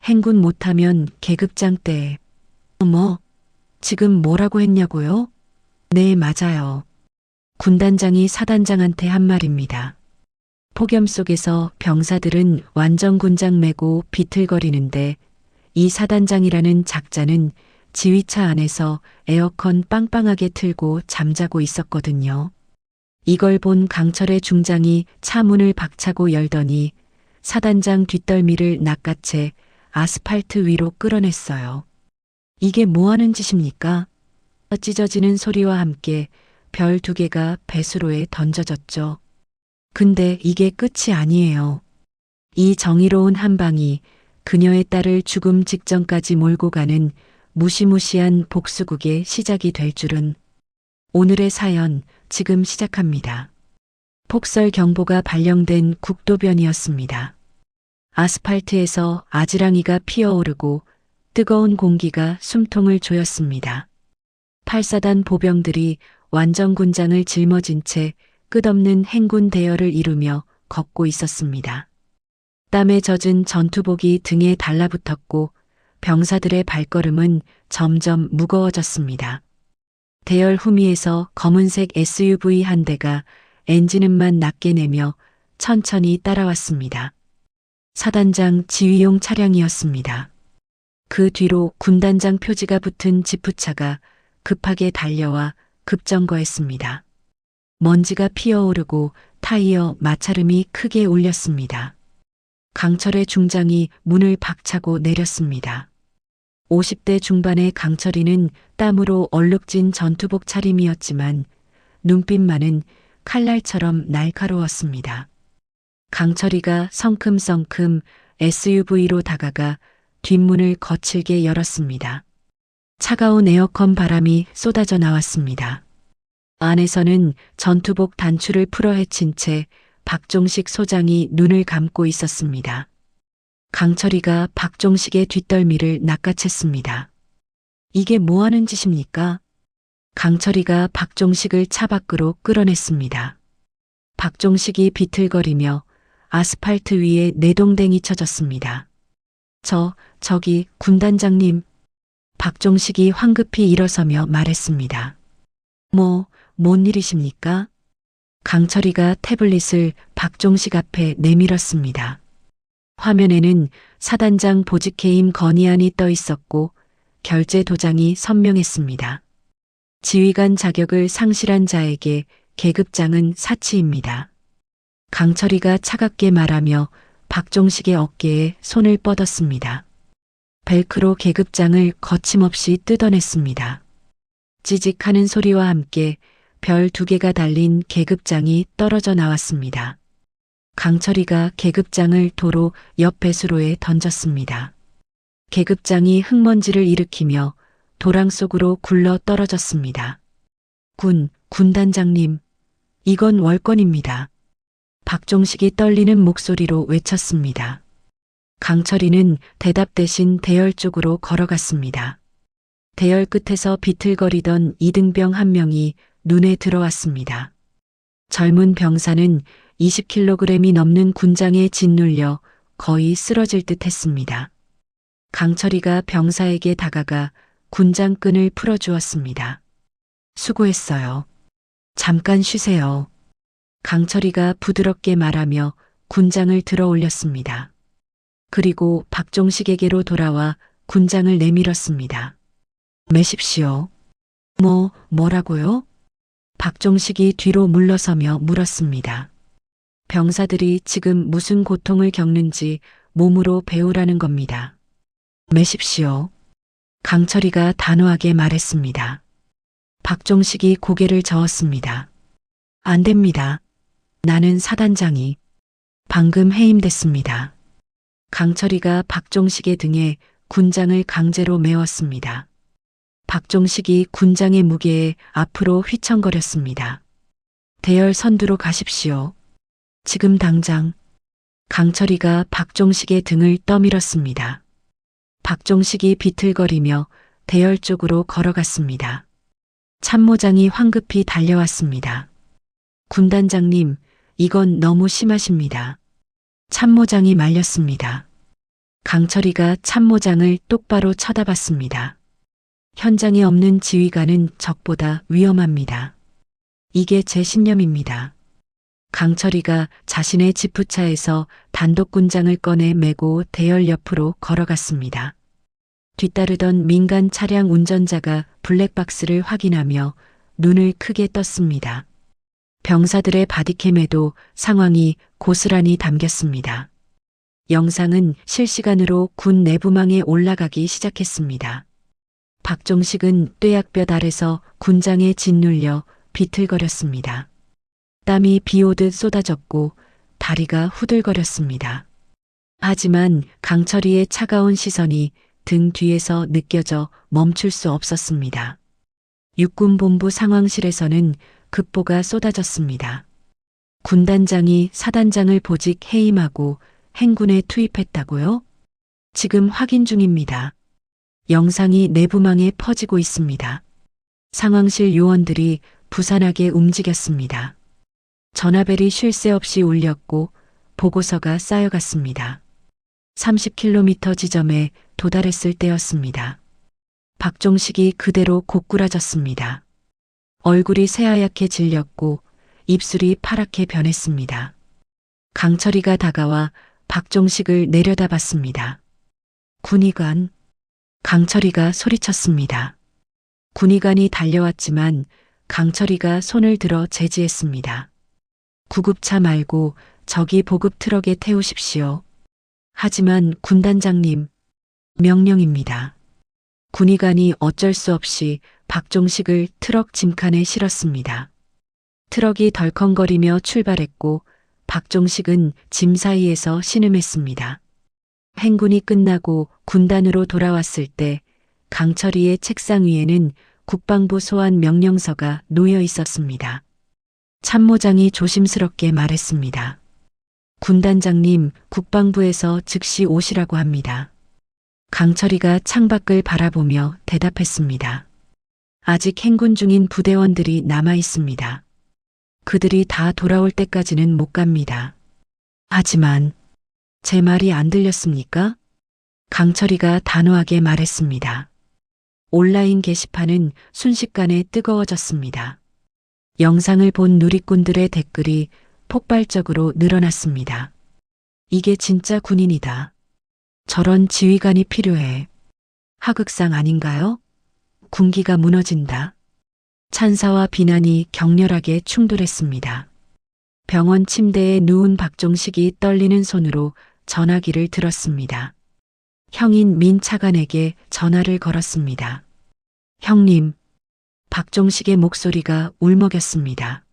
행군 못하면 계급장 때. 뭐? 지금 뭐라고 했냐고요? 네, 맞아요. 군단장이 사단장한테 한 말입니다. 폭염 속에서 병사들은 완전 군장 메고 비틀거리는데 이 사단장이라는 작자는 지휘차 안에서 에어컨 빵빵하게 틀고 잠자고 있었거든요. 이걸 본 강철의 중장이 차 문을 박차고 열더니 사단장 뒷덜미를 낚아채 아스팔트 위로 끌어냈어요. 이게 뭐 하는 짓입니까? 찢어지는 소리와 함께 별 2개가 배수로에 던져졌죠. 근데 이게 끝이 아니에요. 이 정의로운 한 방이 그녀의 딸을 죽음 직전까지 몰고 가는 무시무시한 복수극의 시작이 될 줄은. 오늘의 사연 지금 시작합니다. 폭설 경보가 발령된 국도변이었습니다. 아스팔트에서 아지랑이가 피어오르고 뜨거운 공기가 숨통을 조였습니다. 8사단 보병들이 완전 군장을 짊어진 채 끝없는 행군 대열을 이루며 걷고 있었습니다. 땀에 젖은 전투복이 등에 달라붙었고 병사들의 발걸음은 점점 무거워졌습니다. 대열 후미에서 검은색 SUV 한 대가 엔진음만 낮게 내며 천천히 따라왔습니다. 사단장 지휘용 차량이었습니다. 그 뒤로 군단장 표지가 붙은 지프차가 급하게 달려와 급정거했습니다. 먼지가 피어오르고 타이어 마찰음이 크게 울렸습니다. 강철의 중장이 문을 박차고 내렸습니다. 50대 중반의 강철이는 땀으로 얼룩진 전투복 차림이었지만 눈빛만은 칼날처럼 날카로웠습니다. 강철이가 성큼성큼 SUV로 다가가 뒷문을 거칠게 열었습니다. 차가운 에어컨 바람이 쏟아져 나왔습니다. 안에서는 전투복 단추를 풀어 헤친 채 박종식 소장이 눈을 감고 있었습니다. 강철이가 박종식의 뒷덜미를 낚아챘습니다. 이게 뭐 하는 짓입니까? 강철이가 박종식을 차 밖으로 끌어냈습니다. 박종식이 비틀거리며 아스팔트 위에 내동댕이 쳐졌습니다. 저기 군단장님. 박종식이 황급히 일어서며 말했습니다. 뭔 일이십니까? 강철이가 태블릿을 박종식 앞에 내밀었습니다. 화면에는 사단장 보직해임 건의안이 떠 있었고 결제 도장이 선명했습니다. 지휘관 자격을 상실한 자에게 계급장은 사치입니다. 강철이가 차갑게 말하며 박종식의 어깨에 손을 뻗었습니다. 벨크로 계급장을 거침없이 뜯어냈습니다. 찌직하는 소리와 함께 별 2개가 달린 계급장이 떨어져 나왔습니다. 강철이가 계급장을 도로 옆 배수로에 던졌습니다. 계급장이 흙먼지를 일으키며 도랑 속으로 굴러 떨어졌습니다. 군단장님, 이건 월권입니다. 박종식이 떨리는 목소리로 외쳤습니다. 강철이는 대답 대신 대열 쪽으로 걸어갔습니다. 대열 끝에서 비틀거리던 이등병 한 명이 눈에 들어왔습니다. 젊은 병사는 20kg이 넘는 군장에 짓눌려 거의 쓰러질 듯 했습니다. 강철이가 병사에게 다가가 군장끈을 풀어주었습니다. 수고했어요. 잠깐 쉬세요. 강철이가 부드럽게 말하며 군장을 들어 올렸습니다. 그리고 박종식에게로 돌아와 군장을 내밀었습니다. 매십시오. 뭐라고요? 박종식이 뒤로 물러서며 물었습니다. 병사들이 지금 무슨 고통을 겪는지 몸으로 배우라는 겁니다. 매십시오. 강철이가 단호하게 말했습니다. 박종식이 고개를 저었습니다. 안 됩니다. 나는 사단장이 방금 해임됐습니다. 강철이가 박종식의 등에 군장을 강제로 메웠습니다. 박종식이 군장의 무게에 앞으로 휘청거렸습니다. 대열 선두로 가십시오. 지금 당장. 강철이가 박종식의 등을 떠밀었습니다. 박종식이 비틀거리며 대열 쪽으로 걸어갔습니다. 참모장이 황급히 달려왔습니다. 군단장님, 이건 너무 심하십니다. 참모장이 말렸습니다. 강철이가 참모장을 똑바로 쳐다봤습니다. 현장에 없는 지휘관은 적보다 위험합니다. 이게 제 신념입니다. 강철이가 자신의 지프차에서 단독군장을 꺼내 메고 대열 옆으로 걸어갔습니다. 뒤따르던 민간 차량 운전자가 블랙박스를 확인하며 눈을 크게 떴습니다. 병사들의 바디캠에도 상황이 고스란히 담겼습니다. 영상은 실시간으로 군 내부망에 올라가기 시작했습니다. 박종식은 뙤약볕 아래서 군장에 짓눌려 비틀거렸습니다. 땀이 비오듯 쏟아졌고 다리가 후들거렸습니다. 하지만 강철이의 차가운 시선이 등 뒤에서 느껴져 멈출 수 없었습니다. 육군본부 상황실에서는 급보가 쏟아졌습니다. 군단장이 사단장을 보직 해임하고 행군에 투입했다고요? 지금 확인 중입니다. 영상이 내부망에 퍼지고 있습니다. 상황실 요원들이 부산하게 움직였습니다. 전화벨이 쉴 새 없이 울렸고 보고서가 쌓여갔습니다. 30km 지점에 도달했을 때였습니다. 박종식이 그대로 고꾸라졌습니다. 얼굴이 새하얗게 질렸고 입술이 파랗게 변했습니다. 강철이가 다가와 박종식을 내려다봤습니다. 군의관. 강철이가 소리쳤습니다. 군의관이 달려왔지만 강철이가 손을 들어 제지했습니다. 구급차 말고 저기 보급 트럭에 태우십시오. 하지만 군단장님, 명령입니다. 군의관이 어쩔 수 없이 박종식을 트럭 짐칸에 실었습니다. 트럭이 덜컹거리며 출발했고 박종식은 짐 사이에서 신음했습니다. 행군이 끝나고 군단으로 돌아왔을 때 강철이의 책상 위에는 국방부 소환 명령서가 놓여 있었습니다. 참모장이 조심스럽게 말했습니다. 군단장님, 국방부에서 즉시 오시라고 합니다. 강철이가 창밖을 바라보며 대답했습니다. 아직 행군 중인 부대원들이 남아 있습니다. 그들이 다 돌아올 때까지는 못 갑니다. 하지만 제 말이 안 들렸습니까? 강철이가 단호하게 말했습니다. 온라인 게시판은 순식간에 뜨거워졌습니다. 영상을 본 누리꾼들의 댓글이 폭발적으로 늘어났습니다. 이게 진짜 군인이다. 저런 지휘관이 필요해. 하극상 아닌가요? 군기가 무너진다. 찬사와 비난이 격렬하게 충돌했습니다. 병원 침대에 누운 박종식이 떨리는 손으로 전화기를 들었습니다. 형인 민 차관에게 전화를 걸었습니다. 형님, 박종식의 목소리가 울먹였습니다.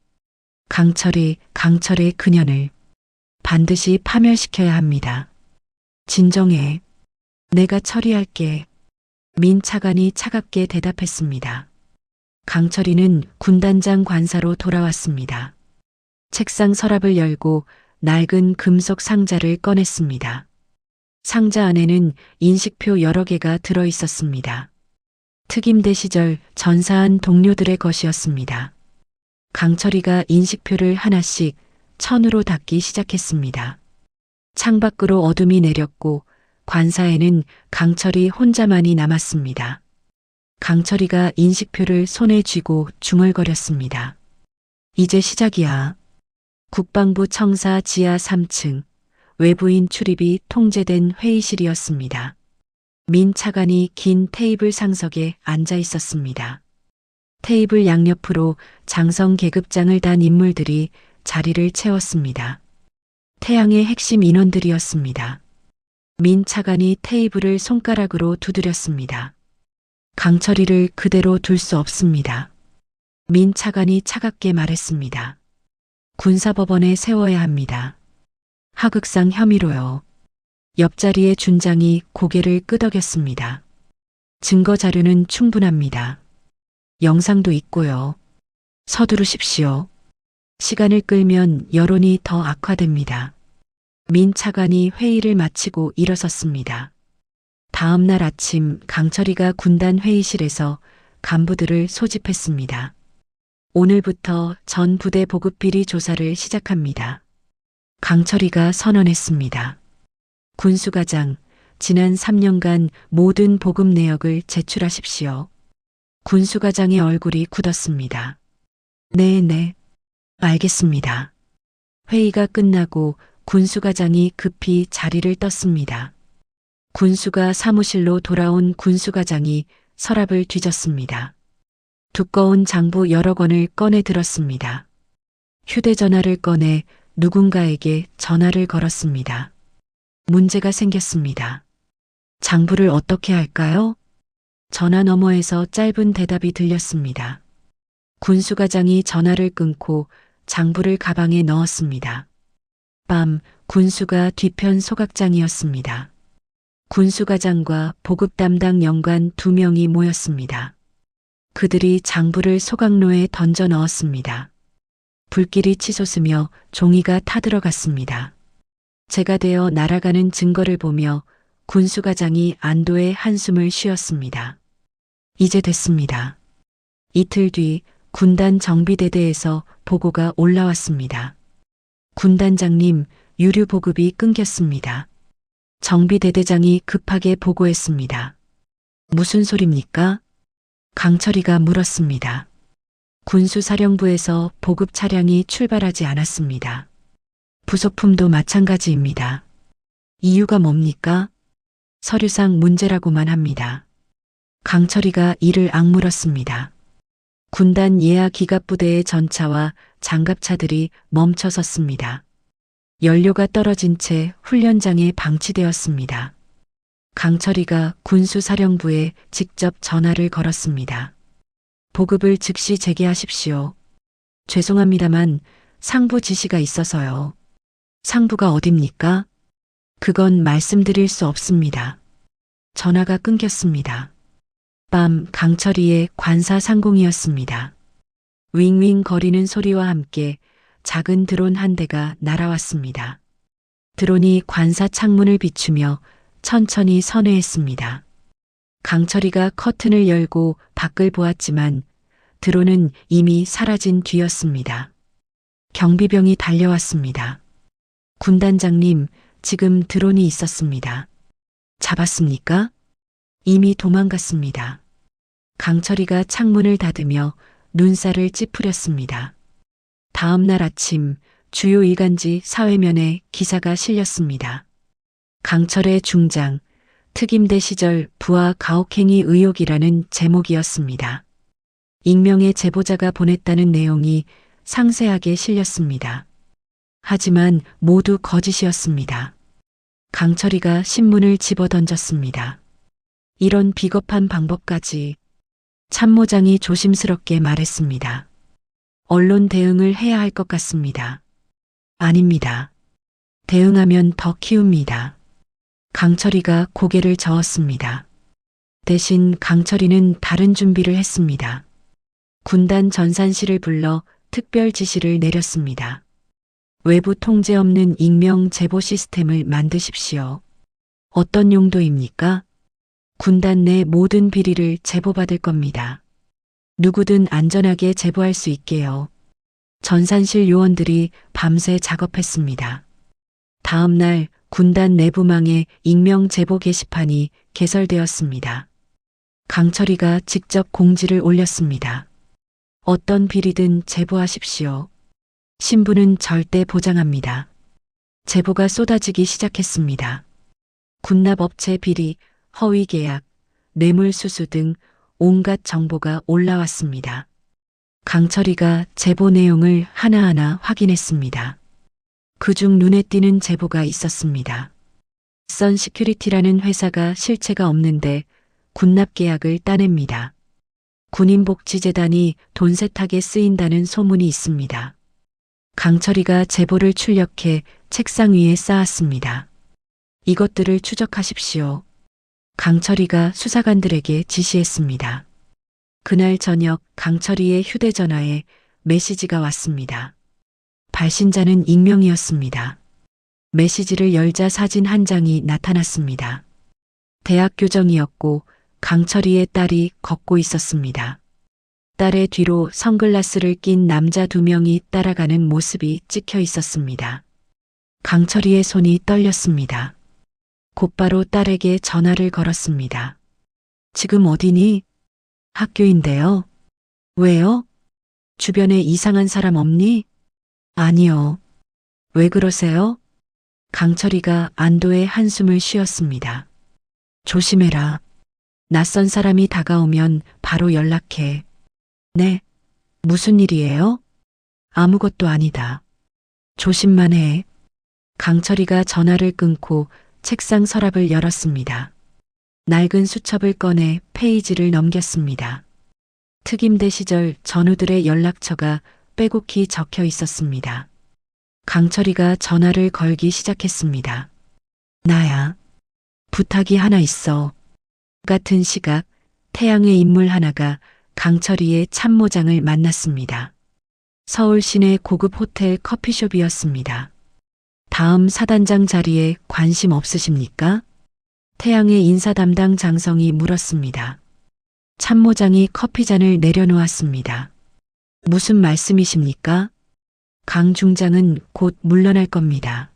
강철의 그년을 반드시 파멸시켜야 합니다. 진정해. 내가 처리할게. 민 차관이 차갑게 대답했습니다. 강철이는 군단장 관사로 돌아왔습니다. 책상 서랍을 열고 낡은 금속 상자를 꺼냈습니다. 상자 안에는 인식표 여러 개가 들어 있었습니다. 특임대 시절 전사한 동료들의 것이었습니다. 강철이가 인식표를 하나씩 천으로 닫기 시작했습니다. 창밖으로 어둠이 내렸고 관사에는 강철이 혼자만이 남았습니다. 강철이가 인식표를 손에 쥐고 중얼거렸습니다. 이제 시작이야. 국방부 청사 지하 3층, 외부인 출입이 통제된 회의실이었습니다. 민 차관이 긴 테이블 상석에 앉아 있었습니다. 테이블 양옆으로 장성 계급장을 단 인물들이 자리를 채웠습니다. 태양의 핵심 인원들이었습니다. 민 차관이 테이블을 손가락으로 두드렸습니다. 강철이를 그대로 둘 수 없습니다. 민 차관이 차갑게 말했습니다. 군사법원에 세워야 합니다. 하극상 혐의로요. 옆자리의 준장이 고개를 끄덕였습니다. 증거 자료는 충분합니다. 영상도 있고요. 서두르십시오. 시간을 끌면 여론이 더 악화됩니다. 민 차관이 회의를 마치고 일어섰습니다. 다음 날 아침 강철이가 군단 회의실에서 간부들을 소집했습니다. 오늘부터 전 부대 보급 비리 조사를 시작합니다. 강철이가 선언했습니다. 군수과장, 지난 3년간 모든 보급 내역을 제출하십시오. 군수과장의 얼굴이 굳었습니다. 네, 알겠습니다. 회의가 끝나고 군수과장이 급히 자리를 떴습니다. 군수가 사무실로 돌아온 군수과장이 서랍을 뒤졌습니다. 두꺼운 장부 여러 권을 꺼내 들었습니다. 휴대전화를 꺼내 누군가에게 전화를 걸었습니다. 문제가 생겼습니다. 장부를 어떻게 할까요? 전화 너머에서 짧은 대답이 들렸습니다. 군수과장이 전화를 끊고 장부를 가방에 넣었습니다. 밤 군수가 뒤편 소각장이었습니다. 군수과장과 보급 담당 연관 2명이 모였습니다. 그들이 장부를 소각로에 던져 넣었습니다. 불길이 치솟으며 종이가 타들어갔습니다. 제가 되어 날아가는 증거를 보며 군수과장이 안도의 한숨을 쉬었습니다. 이제 됐습니다. 이틀 뒤 군단 정비대대에서 보고가 올라왔습니다. 군단장님, 유류 보급이 끊겼습니다. 정비대대장이 급하게 보고했습니다. 무슨 소립니까? 강철이가 물었습니다. 군수사령부에서 보급 차량이 출발하지 않았습니다. 부속품도 마찬가지입니다. 이유가 뭡니까? 서류상 문제라고만 합니다. 강철이가 이를 악물었습니다. 군단 예하 기갑부대의 전차와 장갑차들이 멈춰 섰습니다. 연료가 떨어진 채 훈련장에 방치되었습니다. 강철이가 군수사령부에 직접 전화를 걸었습니다. 보급을 즉시 재개하십시오. 죄송합니다만 상부 지시가 있어서요. 상부가 어딥니까? 그건 말씀드릴 수 없습니다. 전화가 끊겼습니다. 밤 강철이의 관사 상공이었습니다. 윙윙 거리는 소리와 함께 작은 드론 한 대가 날아왔습니다. 드론이 관사 창문을 비추며 천천히 선회했습니다. 강철이가 커튼을 열고 밖을 보았지만 드론은 이미 사라진 뒤였습니다. 경비병이 달려왔습니다. 군단장님, 지금 드론이 있었습니다. 잡았습니까? 이미 도망갔습니다. 강철이가 창문을 닫으며 눈살을 찌푸렸습니다. 다음 날 아침 주요 일간지 사회면에 기사가 실렸습니다. 강철의 중장, 특임대 시절 부하 가혹행위 의혹이라는 제목이었습니다. 익명의 제보자가 보냈다는 내용이 상세하게 실렸습니다. 하지만 모두 거짓이었습니다. 강철이가 신문을 집어던졌습니다. 이런 비겁한 방법까지. 참모장이 조심스럽게 말했습니다. 언론 대응을 해야 할 것 같습니다. 아닙니다. 대응하면 더 키웁니다. 강철이가 고개를 저었습니다. 대신 강철이는 다른 준비를 했습니다. 군단 전산실을 불러 특별 지시를 내렸습니다. 외부 통제 없는 익명 제보 시스템을 만드십시오. 어떤 용도입니까? 군단 내 모든 비리를 제보받을 겁니다. 누구든 안전하게 제보할 수 있게요. 전산실 요원들이 밤새 작업했습니다. 다음 날 군단 내부망에 익명 제보 게시판이 개설되었습니다. 강철이가 직접 공지를 올렸습니다. 어떤 비리든 제보하십시오. 신분은 절대 보장합니다. 제보가 쏟아지기 시작했습니다. 군납업체 비리, 허위 계약, 뇌물수수 등 온갖 정보가 올라왔습니다. 강철이가 제보 내용을 하나하나 확인했습니다. 그중 눈에 띄는 제보가 있었습니다. 선 시큐리티라는 회사가 실체가 없는데 군납 계약을 따냅니다. 군인복지재단이 돈 세탁에 쓰인다는 소문이 있습니다. 강철이가 제보를 출력해 책상 위에 쌓았습니다. 이것들을 추적하십시오. 강철이가 수사관들에게 지시했습니다. 그날 저녁 강철이의 휴대전화에 메시지가 왔습니다. 발신자는 익명이었습니다. 메시지를 열자 사진 한 장이 나타났습니다. 대학 교정이었고 강철이의 딸이 걷고 있었습니다. 딸의 뒤로 선글라스를 낀 남자 2명이 따라가는 모습이 찍혀 있었습니다. 강철이의 손이 떨렸습니다. 곧바로 딸에게 전화를 걸었습니다. 지금 어디니? 학교인데요. 왜요? 주변에 이상한 사람 없니? 아니요. 왜 그러세요? 강철이가 안도의 한숨을 쉬었습니다. 조심해라. 낯선 사람이 다가오면 바로 연락해. 네. 무슨 일이에요? 아무것도 아니다. 조심만 해. 강철이가 전화를 끊고 책상 서랍을 열었습니다. 낡은 수첩을 꺼내 페이지를 넘겼습니다. 특임대 시절 전우들의 연락처가 빼곡히 적혀 있었습니다. 강철이가 전화를 걸기 시작했습니다. 나야. 부탁이 하나 있어. 같은 시각 태양의 인물 하나가 강철이의 참모장을 만났습니다. 서울 시내 고급 호텔 커피숍이었습니다. 다음 사단장 자리에 관심 없으십니까? 태양의 인사 담당 장성이 물었습니다. 참모장이 커피잔을 내려놓았습니다. 무슨 말씀이십니까? 강 중장은 곧 물러날 겁니다.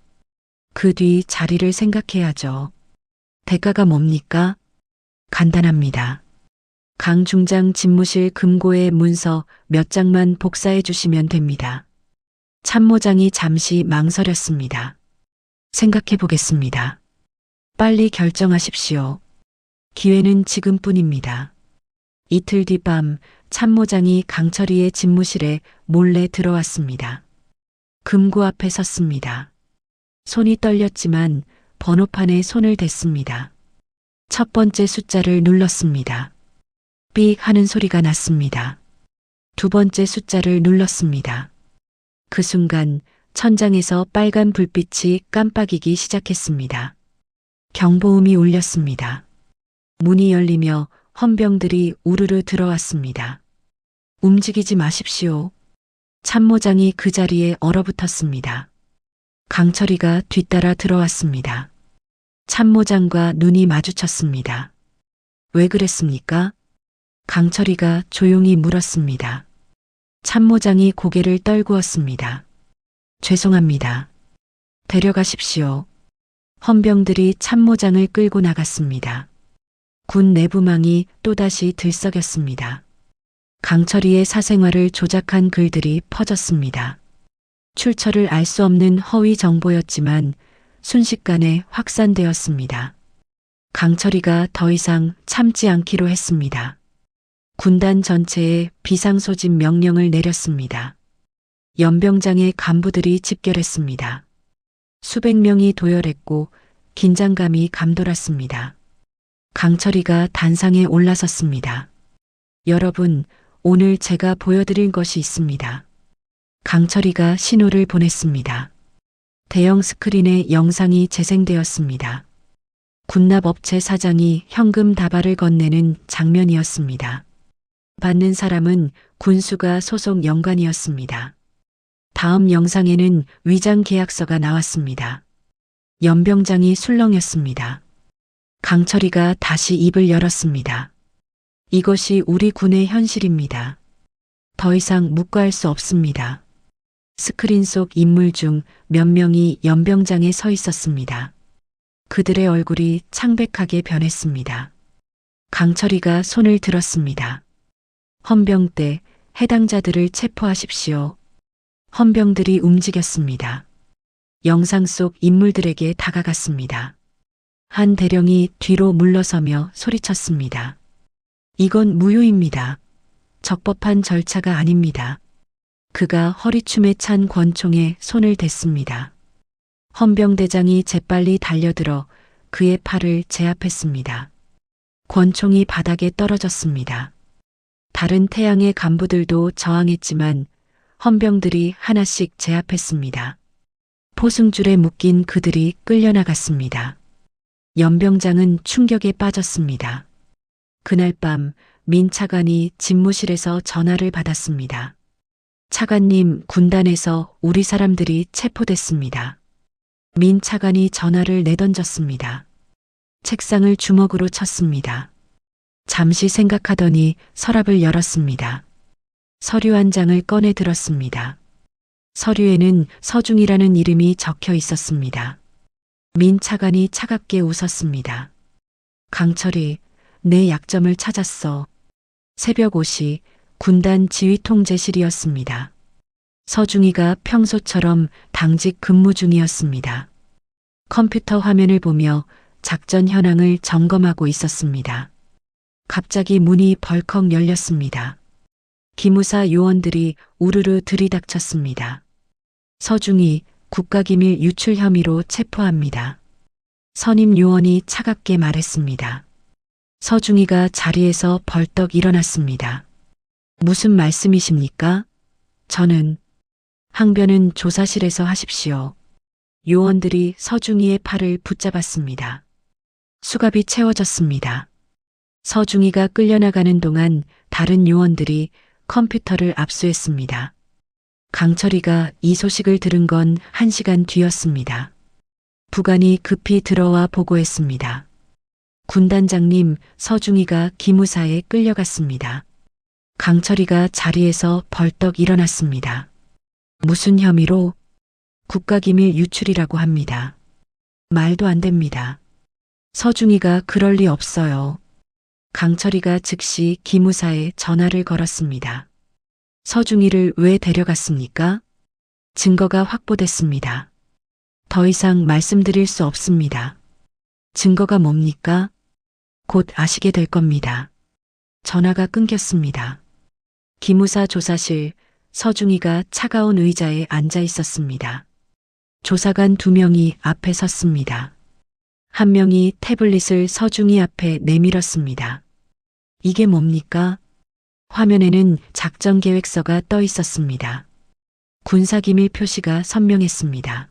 그 뒤 자리를 생각해야죠. 대가가 뭡니까? 간단합니다. 강 중장 집무실 금고의 문서 몇 장만 복사해 주시면 됩니다. 참모장이 잠시 망설였습니다. 생각해 보겠습니다. 빨리 결정하십시오. 기회는 지금뿐입니다. 이틀 뒤 밤 참모장이 강철이의 집무실에 몰래 들어왔습니다. 금고 앞에 섰습니다. 손이 떨렸지만 번호판에 손을 댔습니다. 첫 번째 숫자를 눌렀습니다. 삑 하는 소리가 났습니다. 두 번째 숫자를 눌렀습니다. 그 순간 천장에서 빨간 불빛이 깜빡이기 시작했습니다. 경보음이 울렸습니다. 문이 열리며 헌병들이 우르르 들어왔습니다. 움직이지 마십시오. 참모장이 그 자리에 얼어붙었습니다. 강철이가 뒤따라 들어왔습니다. 참모장과 눈이 마주쳤습니다. 왜 그랬습니까? 강철이가 조용히 물었습니다. 참모장이 고개를 떨구었습니다. 죄송합니다. 데려가십시오. 헌병들이 참모장을 끌고 나갔습니다. 군 내부망이 또다시 들썩였습니다. 강철이의 사생활을 조작한 글들이 퍼졌습니다. 출처를 알 수 없는 허위 정보였지만 순식간에 확산되었습니다. 강철이가 더 이상 참지 않기로 했습니다. 군단 전체에 비상소집 명령을 내렸습니다. 연병장의 간부들이 집결했습니다. 수백 명이 도열했고 긴장감이 감돌았습니다. 강철이가 단상에 올라섰습니다. 여러분, 오늘 제가 보여드릴 것이 있습니다. 강철이가 신호를 보냈습니다. 대형 스크린에 영상이 재생되었습니다. 군납업체 사장이 현금 다발을 건네는 장면이었습니다. 받는 사람은 군수가 소속 연관이었습니다. 다음 영상에는 위장 계약서가 나왔습니다. 연병장이 술렁였습니다. 강철이가 다시 입을 열었습니다. 이것이 우리 군의 현실입니다. 더 이상 묵과할 수 없습니다. 스크린 속 인물 중 몇 명이 연병장에 서 있었습니다. 그들의 얼굴이 창백하게 변했습니다. 강철이가 손을 들었습니다. 헌병대 해당자들을 체포하십시오. 헌병들이 움직였습니다. 영상 속 인물들에게 다가갔습니다. 한 대령이 뒤로 물러서며 소리쳤습니다. 이건 무효입니다. 적법한 절차가 아닙니다. 그가 허리춤에 찬 권총에 손을 댔습니다. 헌병대장이 재빨리 달려들어 그의 팔을 제압했습니다. 권총이 바닥에 떨어졌습니다. 다른 태양의 간부들도 저항했지만 헌병들이 하나씩 제압했습니다. 포승줄에 묶인 그들이 끌려나갔습니다. 연병장은 충격에 빠졌습니다. 그날 밤 민 차관이 집무실에서 전화를 받았습니다. 차관님, 군단에서 우리 사람들이 체포됐습니다. 민 차관이 전화를 내던졌습니다. 책상을 주먹으로 쳤습니다. 잠시 생각하더니 서랍을 열었습니다. 서류 한 장을 꺼내 들었습니다. 서류에는 서중이라는 이름이 적혀 있었습니다. 민 차관이 차갑게 웃었습니다. 강철이 내 약점을 찾았어. 새벽 5시 군단 지휘통제실이었습니다. 서중이가 평소처럼 당직 근무 중이었습니다. 컴퓨터 화면을 보며 작전 현황을 점검하고 있었습니다. 갑자기 문이 벌컥 열렸습니다. 기무사 요원들이 우르르 들이닥쳤습니다. 서중이 국가기밀 유출 혐의로 체포합니다. 선임 요원이 차갑게 말했습니다. 서중이가 자리에서 벌떡 일어났습니다. 무슨 말씀이십니까? 저는 항변은 조사실에서 하십시오. 요원들이 서중이의 팔을 붙잡았습니다. 수갑이 채워졌습니다. 서중이가 끌려나가는 동안 다른 요원들이 컴퓨터를 압수했습니다. 강철이가 이 소식을 들은 건 1시간 뒤였습니다. 부관이 급히 들어와 보고했습니다. 군단장님, 서중이가 기무사에 끌려갔습니다. 강철이가 자리에서 벌떡 일어났습니다. 무슨 혐의로? 국가기밀 유출이라고 합니다. 말도 안 됩니다. 서중이가 그럴 리 없어요. 강철이가 즉시 기무사에 전화를 걸었습니다. 서중이를 왜 데려갔습니까? 증거가 확보됐습니다. 더 이상 말씀드릴 수 없습니다. 증거가 뭡니까? 곧 아시게 될 겁니다. 전화가 끊겼습니다. 기무사 조사실, 서중이가 차가운 의자에 앉아 있었습니다. 조사관 2명이 앞에 섰습니다. 한 명이 태블릿을 서중이 앞에 내밀었습니다. 이게 뭡니까? 화면에는 작전 계획서가 떠 있었습니다. 군사기밀 표시가 선명했습니다.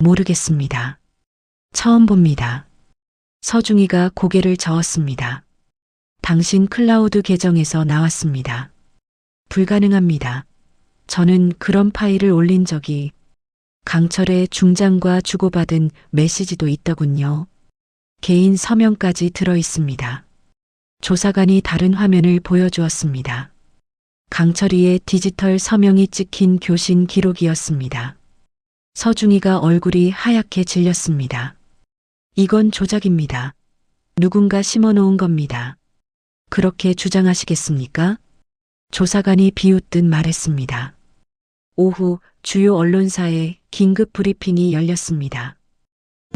모르겠습니다. 처음 봅니다. 서중이가 고개를 저었습니다. 당신 클라우드 계정에서 나왔습니다. 불가능합니다. 저는 그런 파일을 올린 적이 강철의 중장과 주고받은 메시지도 있더군요. 개인 서명까지 들어 있습니다. 조사관이 다른 화면을 보여주었습니다. 강철이의 디지털 서명이 찍힌 교신 기록이었습니다. 서중이가 얼굴이 하얗게 질렸습니다. 이건 조작입니다. 누군가 심어놓은 겁니다. 그렇게 주장하시겠습니까? 조사관이 비웃듯 말했습니다. 오후 주요 언론사에 긴급 브리핑이 열렸습니다.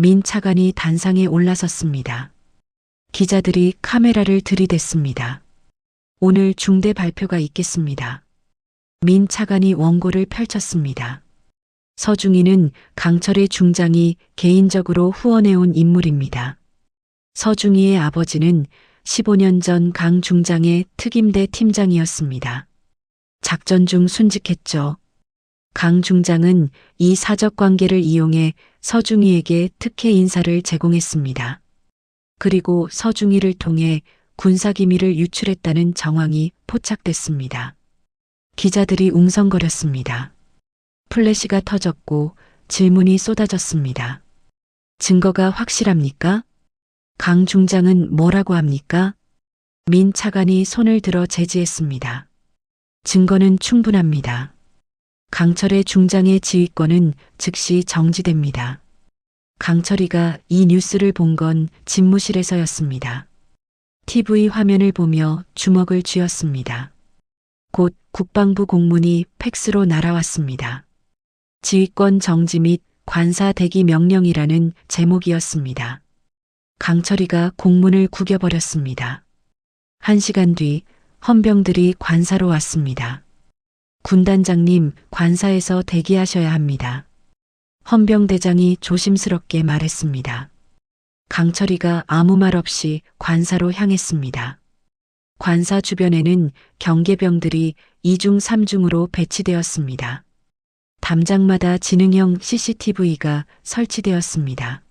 민 차관이 단상에 올라섰습니다. 기자들이 카메라를 들이댔습니다. 오늘 중대 발표가 있겠습니다. 민 차관이 원고를 펼쳤습니다. 서중이는 강철의 중장이 개인적으로 후원해온 인물입니다. 서중이의 아버지는 15년 전 강 중장의 특임대 팀장이었습니다. 작전 중 순직했죠. 강 중장은 이 사적 관계를 이용해 서중이에게 특혜 인사를 제공했습니다. 그리고 서중이를 통해 군사기밀을 유출했다는 정황이 포착됐습니다. 기자들이 웅성거렸습니다. 플래시가 터졌고 질문이 쏟아졌습니다. 증거가 확실합니까? 강 중장은 뭐라고 합니까? 민 차관이 손을 들어 제지했습니다. 증거는 충분합니다. 강철의 중장의 지휘권은 즉시 정지됩니다. 강철이가 이 뉴스를 본 건 집무실에서였습니다. TV 화면을 보며 주먹을 쥐었습니다. 곧 국방부 공문이 팩스로 날아왔습니다. 지휘권 정지 및 관사 대기 명령이라는 제목이었습니다. 강철이가 공문을 구겨버렸습니다. 1시간 뒤 헌병들이 관사로 왔습니다. 군단장님, 관사에서 대기하셔야 합니다. 헌병대장이 조심스럽게 말했습니다. 강철이가 아무 말 없이 관사로 향했습니다. 관사 주변에는 경계병들이 2중 3중으로 배치되었습니다. 담장마다 지능형 CCTV가 설치되었습니다.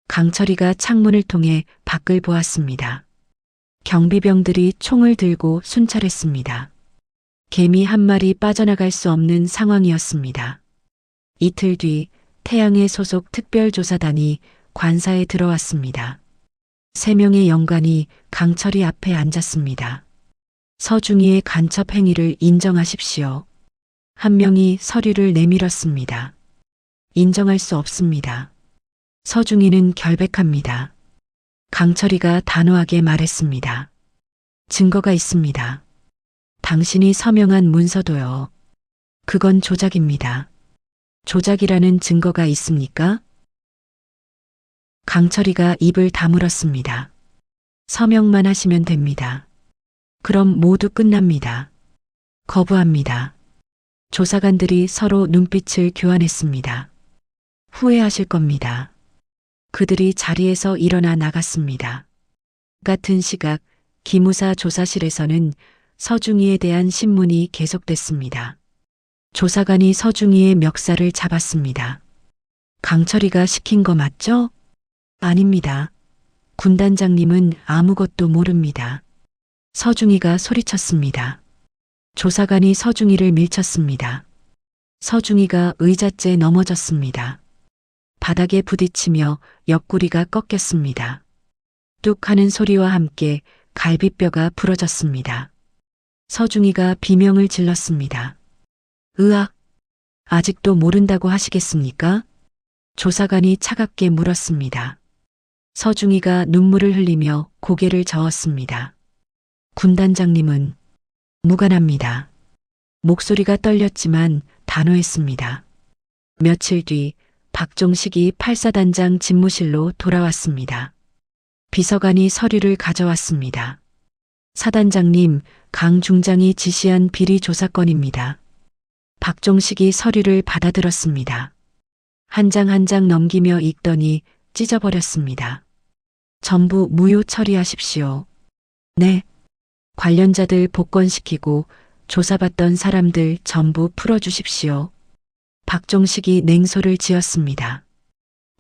강철이가 창문을 통해 밖을 보았습니다. 경비병들이 총을 들고 순찰했습니다. 개미 한 마리 빠져나갈 수 없는 상황이었습니다. 이틀 뒤 태양의 소속 특별조사단이 관사에 들어왔습니다. 3명의 영관이 강철이 앞에 앉았습니다. 서중이의 간첩 행위를 인정하십시오. 한 명이 서류를 내밀었습니다. 인정할 수 없습니다. 서중이는 결백합니다. 강철이가 단호하게 말했습니다. 증거가 있습니다. 당신이 서명한 문서도요. 그건 조작입니다. 조작이라는 증거가 있습니까? 강철이가 입을 다물었습니다. 서명만 하시면 됩니다. 그럼 모두 끝납니다. 거부합니다. 조사관들이 서로 눈빛을 교환했습니다. 후회하실 겁니다. 그들이 자리에서 일어나 나갔습니다. 같은 시각 기무사 조사실에서는 서중이에 대한 신문이 계속됐습니다. 조사관이 서중이의 멱살을 잡았습니다. 강철이가 시킨 거 맞죠? 아닙니다. 군단장님은 아무것도 모릅니다. 서중이가 소리쳤습니다. 조사관이 서중이를 밀쳤습니다. 서중이가 의자째 넘어졌습니다. 바닥에 부딪히며 옆구리가 꺾였습니다. 뚝 하는 소리와 함께 갈비뼈가 부러졌습니다. 서중이가 비명을 질렀습니다. 으악! 아직도 모른다고 하시겠습니까? 조사관이 차갑게 물었습니다. 서중이가 눈물을 흘리며 고개를 저었습니다. 군단장님은 무관합니다. 목소리가 떨렸지만 단호했습니다. 며칠 뒤 박종식이 8사단장 집무실로 돌아왔습니다. 비서관이 서류를 가져왔습니다. 사단장님, 강 중장이 지시한 비리 조사건입니다. 박종식이 서류를 받아들었습니다. 한 장 한 장 넘기며 읽더니 찢어버렸습니다. 전부 무효 처리하십시오. 네. 관련자들 복권시키고 조사받던 사람들 전부 풀어주십시오. 박종식이 냉소를 지었습니다.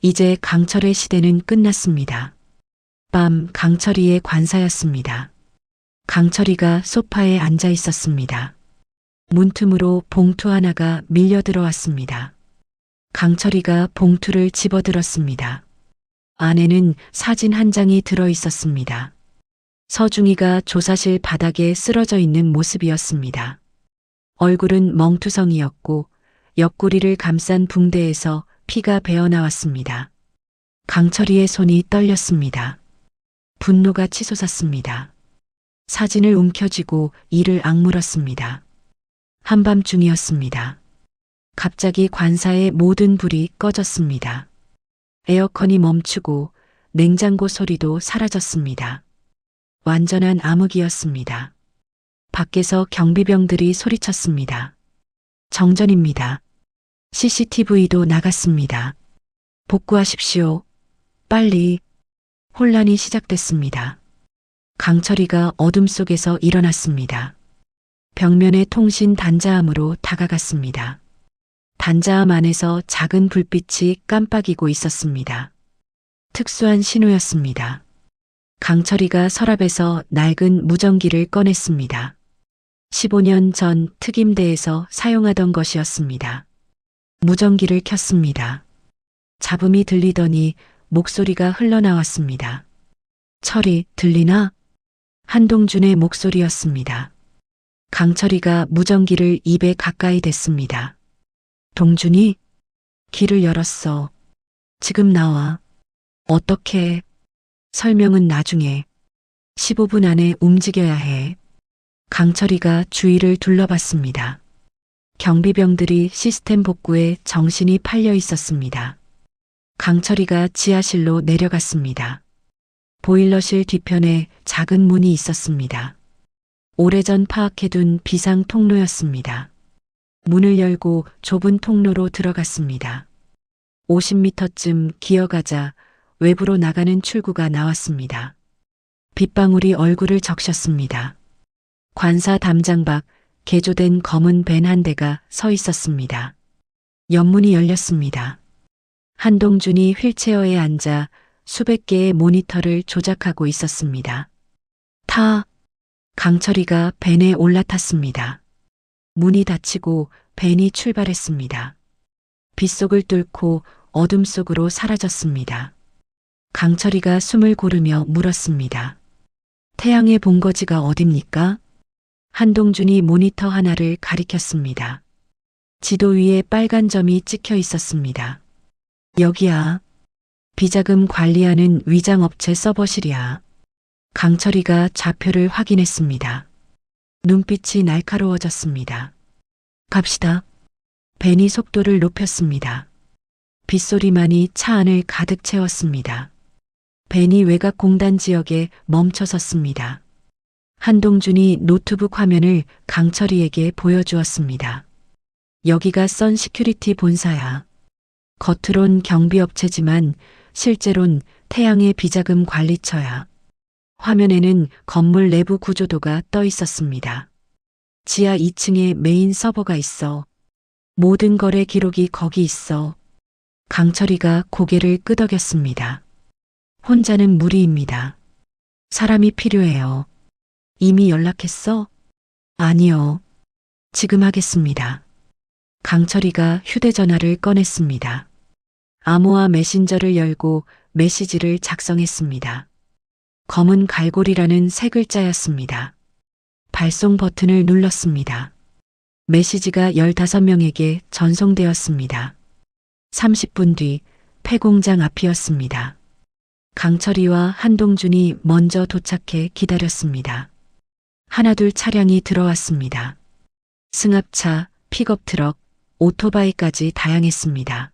이제 강철의 시대는 끝났습니다. 밤 강철이의 관사였습니다. 강철이가 소파에 앉아 있었습니다. 문틈으로 봉투 하나가 밀려 들어왔습니다. 강철이가 봉투를 집어들었습니다. 안에는 사진 한 장이 들어 있었습니다. 서중이가 조사실 바닥에 쓰러져 있는 모습이었습니다. 얼굴은 멍투성이었고 옆구리를 감싼 붕대에서 피가 배어나왔습니다. 강철이의 손이 떨렸습니다. 분노가 치솟았습니다. 사진을 움켜쥐고 이를 악물었습니다. 한밤중이었습니다. 갑자기 관사의 모든 불이 꺼졌습니다. 에어컨이 멈추고 냉장고 소리도 사라졌습니다. 완전한 암흑이었습니다. 밖에서 경비병들이 소리쳤습니다. 정전입니다. CCTV도 나갔습니다. 복구하십시오. 빨리. 혼란이 시작됐습니다. 강철이가 어둠 속에서 일어났습니다. 벽면의 통신 단자함으로 다가갔습니다. 단자함 안에서 작은 불빛이 깜빡이고 있었습니다. 특수한 신호였습니다. 강철이가 서랍에서 낡은 무전기를 꺼냈습니다. 15년 전 특임대에서 사용하던 것이었습니다. 무전기를 켰습니다. 잡음이 들리더니 목소리가 흘러나왔습니다. 철이 들리나? 한동준의 목소리였습니다. 강철이가 무전기를 입에 가까이 댔습니다. 동준이? 길을 열었어. 지금 나와. 어떻게? 설명은 나중에. 15분 안에 움직여야 해. 강철이가 주위를 둘러봤습니다. 경비병들이 시스템 복구에 정신이 팔려 있었습니다. 강철이가 지하실로 내려갔습니다. 보일러실 뒤편에 작은 문이 있었습니다. 오래전 파악해둔 비상 통로였습니다. 문을 열고 좁은 통로로 들어갔습니다. 50m쯤 기어가자 외부로 나가는 출구가 나왔습니다. 빗방울이 얼굴을 적셨습니다. 관사 담장 밖 개조된 검은 밴 한 대가 서 있었습니다. 옆문이 열렸습니다. 한동준이 휠체어에 앉아 수백 개의 모니터를 조작하고 있었습니다. 강철이가 밴에 올라탔습니다. 문이 닫히고 밴이 출발했습니다. 빗속을 뚫고 어둠 속으로 사라졌습니다. 강철이가 숨을 고르며 물었습니다. 태양의 본거지가 어딥니까? 한동준이 모니터 하나를 가리켰습니다. 지도 위에 빨간 점이 찍혀 있었습니다. 여기야. 비자금 관리하는 위장업체 서버실이야. 강철이가 좌표를 확인했습니다. 눈빛이 날카로워졌습니다. 갑시다. 벤이 속도를 높였습니다. 빗소리만이 차 안을 가득 채웠습니다. 벤이 외곽 공단 지역에 멈춰 섰습니다. 한동준이 노트북 화면을 강철이에게 보여주었습니다. 여기가 선 시큐리티 본사야. 겉으론 경비업체지만 실제론 태양의 비자금 관리처야. 화면에는 건물 내부 구조도가 떠 있었습니다. 지하 2층에 메인 서버가 있어. 모든 거래 기록이 거기 있어. 강철이가 고개를 끄덕였습니다. 혼자는 무리입니다. 사람이 필요해요. 이미 연락했어? 아니요. 지금 하겠습니다. 강철이가 휴대전화를 꺼냈습니다. 암호화 메신저를 열고 메시지를 작성했습니다. 검은 갈고리라는 세 글자였습니다. 발송 버튼을 눌렀습니다. 메시지가 15명에게 전송되었습니다. 30분 뒤 폐공장 앞이었습니다. 강철이와 한동준이 먼저 도착해 기다렸습니다. 하나둘 차량이 들어왔습니다. 승합차, 픽업트럭, 오토바이까지 다양했습니다.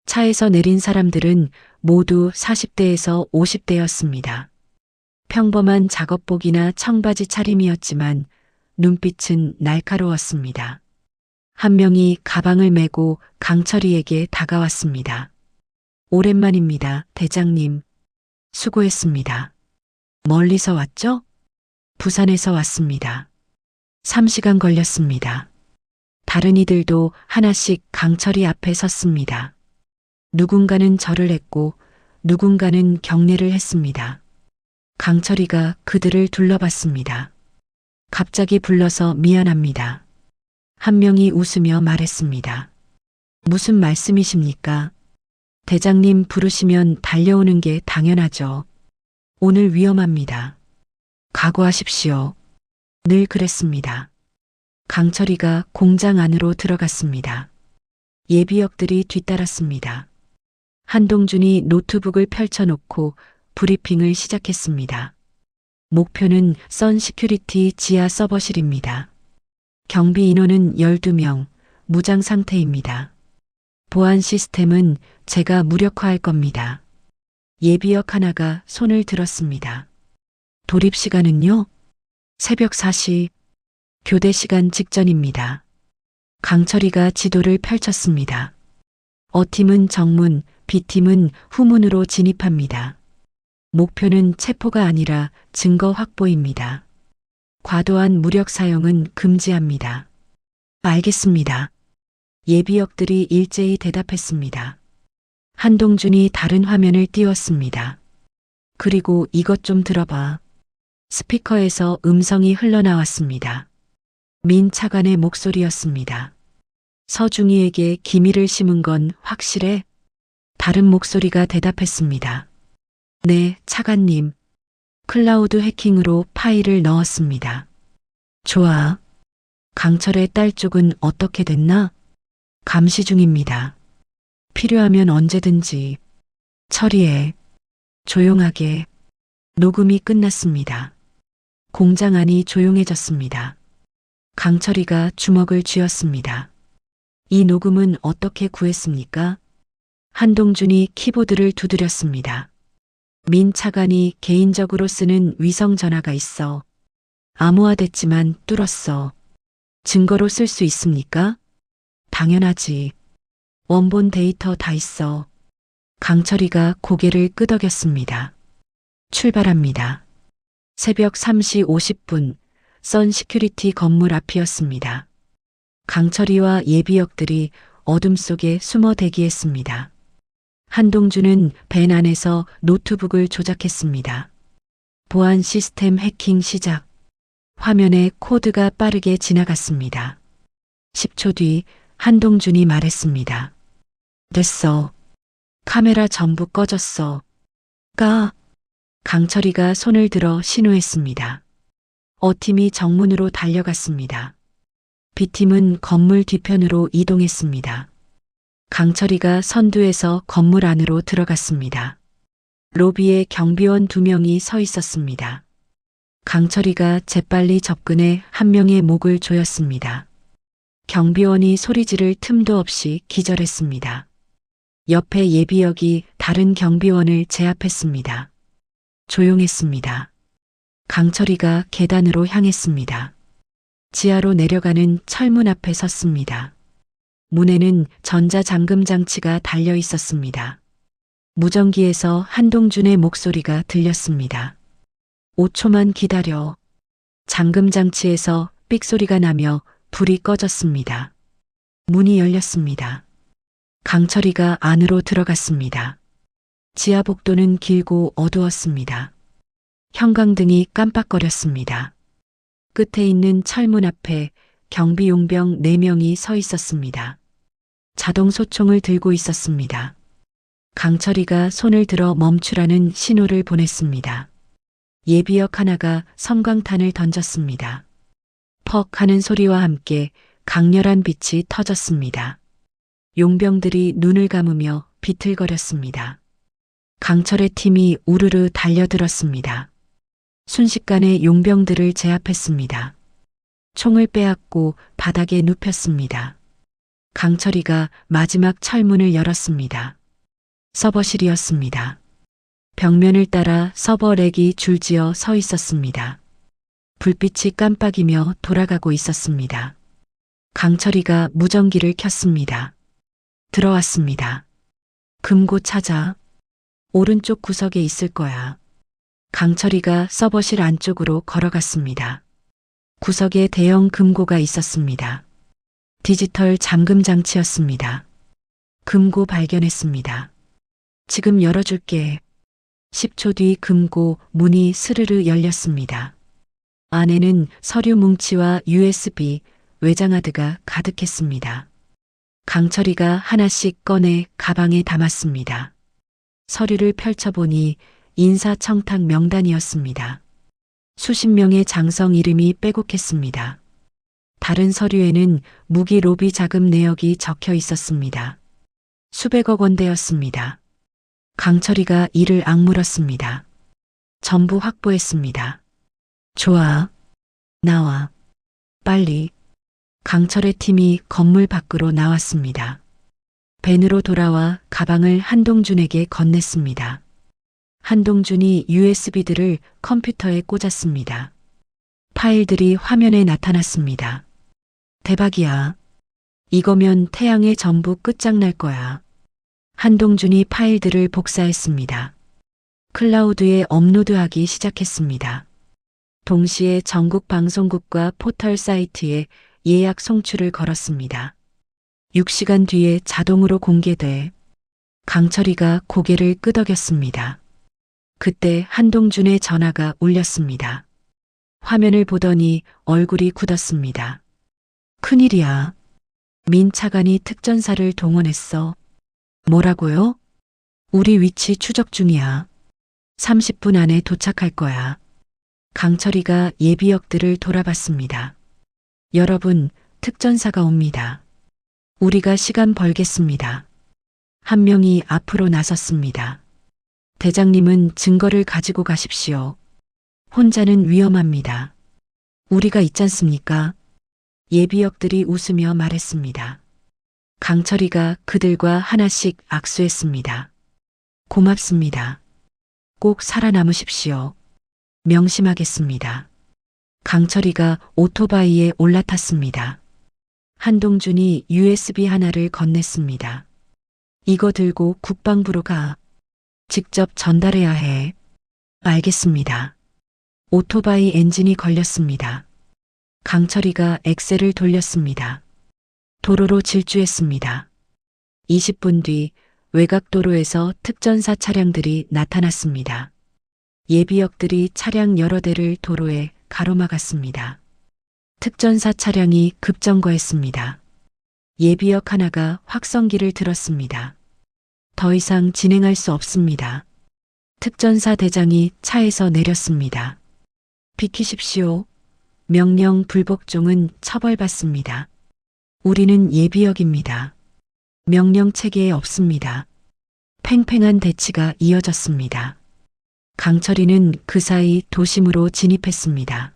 차에서 내린 사람들은 모두 40대에서 50대였습니다. 평범한 작업복이나 청바지 차림이었지만 눈빛은 날카로웠습니다. 한 명이 가방을 메고 강철이에게 다가왔습니다. 오랜만입니다, 대장님. 수고했습니다. 멀리서 왔죠? 부산에서 왔습니다. 3시간 걸렸습니다. 다른 이들도 하나씩 강철이 앞에 섰습니다. 누군가는 절을 했고 누군가는 경례를 했습니다. 강철이가 그들을 둘러봤습니다. 갑자기 불러서 미안합니다. 한 명이 웃으며 말했습니다. 무슨 말씀이십니까? 대장님 부르시면 달려오는 게 당연하죠. 오늘 위험합니다. 각오하십시오. 늘 그랬습니다. 강철이가 공장 안으로 들어갔습니다. 예비역들이 뒤따랐습니다. 한동준이 노트북을 펼쳐놓고 브리핑을 시작했습니다. 목표는 선 시큐리티 지하 서버실입니다. 경비 인원은 12명, 무장 상태입니다. 보안 시스템은 제가 무력화할 겁니다. 예비역 하나가 손을 들었습니다. 돌입 시간은요? 새벽 4시, 교대 시간 직전입니다. 강철이가 지도를 펼쳤습니다. 어팀은 정문, B팀은 후문으로 진입합니다. 목표는 체포가 아니라 증거 확보입니다. 과도한 무력 사용은 금지합니다. 알겠습니다. 예비역들이 일제히 대답했습니다. 한동준이 다른 화면을 띄웠습니다. 그리고 이것 좀 들어봐. 스피커에서 음성이 흘러나왔습니다. 민 차관의 목소리였습니다. 서중희에게 기밀을 심은 건 확실해? 다른 목소리가 대답했습니다. 네, 차관님. 클라우드 해킹으로 파일을 넣었습니다. 좋아. 강철의 딸 쪽은 어떻게 됐나? 감시 중입니다. 필요하면 언제든지 처리해. 조용하게. 녹음이 끝났습니다. 공장 안이 조용해졌습니다. 강철이가 주먹을 쥐었습니다. 이 녹음은 어떻게 구했습니까? 한동준이 키보드를 두드렸습니다. 민 차관이 개인적으로 쓰는 위성 전화가 있어. 암호화됐지만 뚫었어. 증거로 쓸 수 있습니까? 당연하지. 원본 데이터 다 있어. 강철이가 고개를 끄덕였습니다. 출발합니다. 새벽 3시 50분 선 시큐리티 건물 앞이었습니다. 강철이와 예비역들이 어둠 속에 숨어 대기했습니다. 한동준은 벤 안에서 노트북을 조작했습니다. 보안 시스템 해킹 시작. 화면에 코드가 빠르게 지나갔습니다. 10초 뒤 한동준이 말했습니다. 됐어. 카메라 전부 꺼졌어. 강철이가 손을 들어 신호했습니다. O팀이 정문으로 달려갔습니다. B팀은 건물 뒤편으로 이동했습니다. 강철이가 선두에서 건물 안으로 들어갔습니다. 로비에 경비원 2명이 서 있었습니다. 강철이가 재빨리 접근해 한 명의 목을 조였습니다. 경비원이 소리 지를 틈도 없이 기절했습니다. 옆에 예비역이 다른 경비원을 제압했습니다. 조용했습니다. 강철이가 계단으로 향했습니다. 지하로 내려가는 철문 앞에 섰습니다. 문에는 전자잠금 장치가 달려 있었습니다. 무전기에서 한동준의 목소리가 들렸습니다. 5초만 기다려. 잠금 장치에서 삑소리가 나며 불이 꺼졌습니다. 문이 열렸습니다. 강철이가 안으로 들어갔습니다. 지하 복도는 길고 어두웠습니다. 형광등이 깜빡거렸습니다. 끝에 있는 철문 앞에 경비 용병 4명이 서 있었습니다. 자동 소총을 들고 있었습니다. 강철이가 손을 들어 멈추라는 신호를 보냈습니다. 예비역 하나가 섬광탄을 던졌습니다. 퍽 하는 소리와 함께 강렬한 빛이 터졌습니다. 용병들이 눈을 감으며 비틀거렸습니다. 강철의 팀이 우르르 달려들었습니다. 순식간에 용병들을 제압했습니다. 총을 빼앗고 바닥에 눕혔습니다. 강철이가 마지막 철문을 열었습니다. 서버실이었습니다. 벽면을 따라 서버 렉이 줄지어 서 있었습니다. 불빛이 깜빡이며 돌아가고 있었습니다. 강철이가 무전기를 켰습니다. 들어왔습니다. 금고 찾아. 오른쪽 구석에 있을 거야. 강철이가 서버실 안쪽으로 걸어갔습니다. 구석에 대형 금고가 있었습니다. 디지털 잠금 장치였습니다. 금고 발견했습니다. 지금 열어줄게. 10초 뒤 금고 문이 스르르 열렸습니다. 안에는 서류 뭉치와 USB, 외장하드가 가득했습니다. 강철이가 하나씩 꺼내 가방에 담았습니다. 서류를 펼쳐보니 인사청탁 명단이었습니다. 수십 명의 장성 이름이 빼곡했습니다. 다른 서류에는 무기 로비 자금 내역이 적혀 있었습니다. 수백억 원대였습니다. 강철이가 이를 악물었습니다. 전부 확보했습니다. 좋아. 나와. 빨리. 강철의 팀이 건물 밖으로 나왔습니다. 벤으로 돌아와 가방을 한동준에게 건넸습니다. 한동준이 USB들을 컴퓨터에 꽂았습니다. 파일들이 화면에 나타났습니다. 대박이야. 이거면 태양의 전부 끝장날 거야. 한동준이 파일들을 복사했습니다. 클라우드에 업로드하기 시작했습니다. 동시에 전국 방송국과 포털 사이트에 예약 송출을 걸었습니다. 6시간 뒤에 자동으로 공개돼 강철이가 고개를 끄덕였습니다. 그때 한동준의 전화가 울렸습니다. 화면을 보더니 얼굴이 굳었습니다. 큰일이야. 민 차관이 특전사를 동원했어. 뭐라고요? 우리 위치 추적 중이야. 30분 안에 도착할 거야. 강철이가 예비역들을 돌아봤습니다. 여러분, 특전사가 옵니다. 우리가 시간 벌겠습니다. 한 명이 앞으로 나섰습니다. 대장님은 증거를 가지고 가십시오. 혼자는 위험합니다. 우리가 있잖습니까? 예비역들이 웃으며 말했습니다. 강철이가 그들과 하나씩 악수했습니다. 고맙습니다. 꼭 살아남으십시오. 명심하겠습니다. 강철이가 오토바이에 올라탔습니다. 한동준이 USB 하나를 건넸습니다. 이거 들고 국방부로 가. 직접 전달해야 해. 알겠습니다. 오토바이 엔진이 걸렸습니다. 강철이가 엑셀을 돌렸습니다. 도로로 질주했습니다. 20분 뒤 외곽도로에서 특전사 차량들이 나타났습니다. 예비역들이 차량 여러 대를 도로에 가로막았습니다. 특전사 차량이 급정거했습니다. 예비역 하나가 확성기를 들었습니다. 더 이상 진행할 수 없습니다. 특전사 대장이 차에서 내렸습니다. 비키십시오. 명령 불복종은 처벌받습니다. 우리는 예비역입니다. 명령 체계에 없습니다. 팽팽한 대치가 이어졌습니다. 강철이는 그 사이 도심으로 진입했습니다.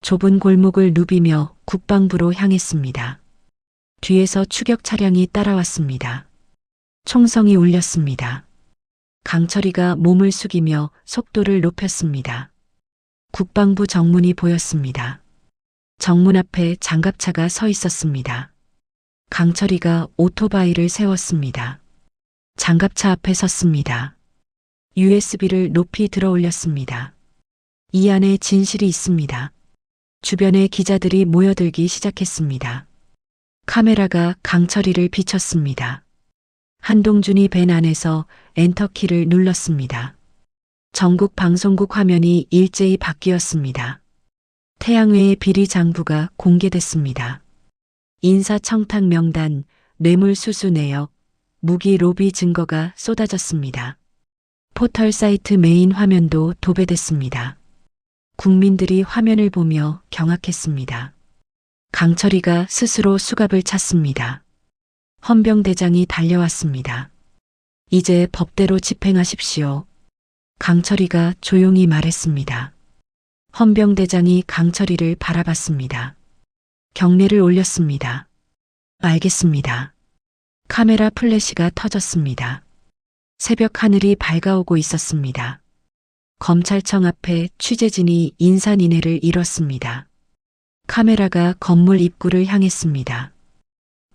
좁은 골목을 누비며 국방부로 향했습니다. 뒤에서 추격 차량이 따라왔습니다. 총성이 울렸습니다. 강철이가 몸을 숙이며 속도를 높였습니다. 국방부 정문이 보였습니다. 정문 앞에 장갑차가 서 있었습니다. 강철이가 오토바이를 세웠습니다. 장갑차 앞에 섰습니다. USB를 높이 들어 올렸습니다. 이 안에 진실이 있습니다. 주변에 기자들이 모여들기 시작했습니다. 카메라가 강철이를 비췄습니다. 한동준이 밴 안에서 엔터키를 눌렀습니다. 전국 방송국 화면이 일제히 바뀌었습니다. 태양외의 비리 장부가 공개됐습니다. 인사청탁 명단, 뇌물수수 내역, 무기 로비 증거가 쏟아졌습니다. 포털 사이트 메인 화면도 도배됐습니다. 국민들이 화면을 보며 경악했습니다. 강철이가 스스로 수갑을 찼습니다. 헌병대장이 달려왔습니다. 이제 법대로 집행하십시오. 강철이가 조용히 말했습니다. 헌병대장이 강철이를 바라봤습니다. 경례를 올렸습니다. 알겠습니다. 카메라 플래시가 터졌습니다. 새벽 하늘이 밝아오고 있었습니다. 검찰청 앞에 취재진이 인산인해를 이뤘습니다. 카메라가 건물 입구를 향했습니다.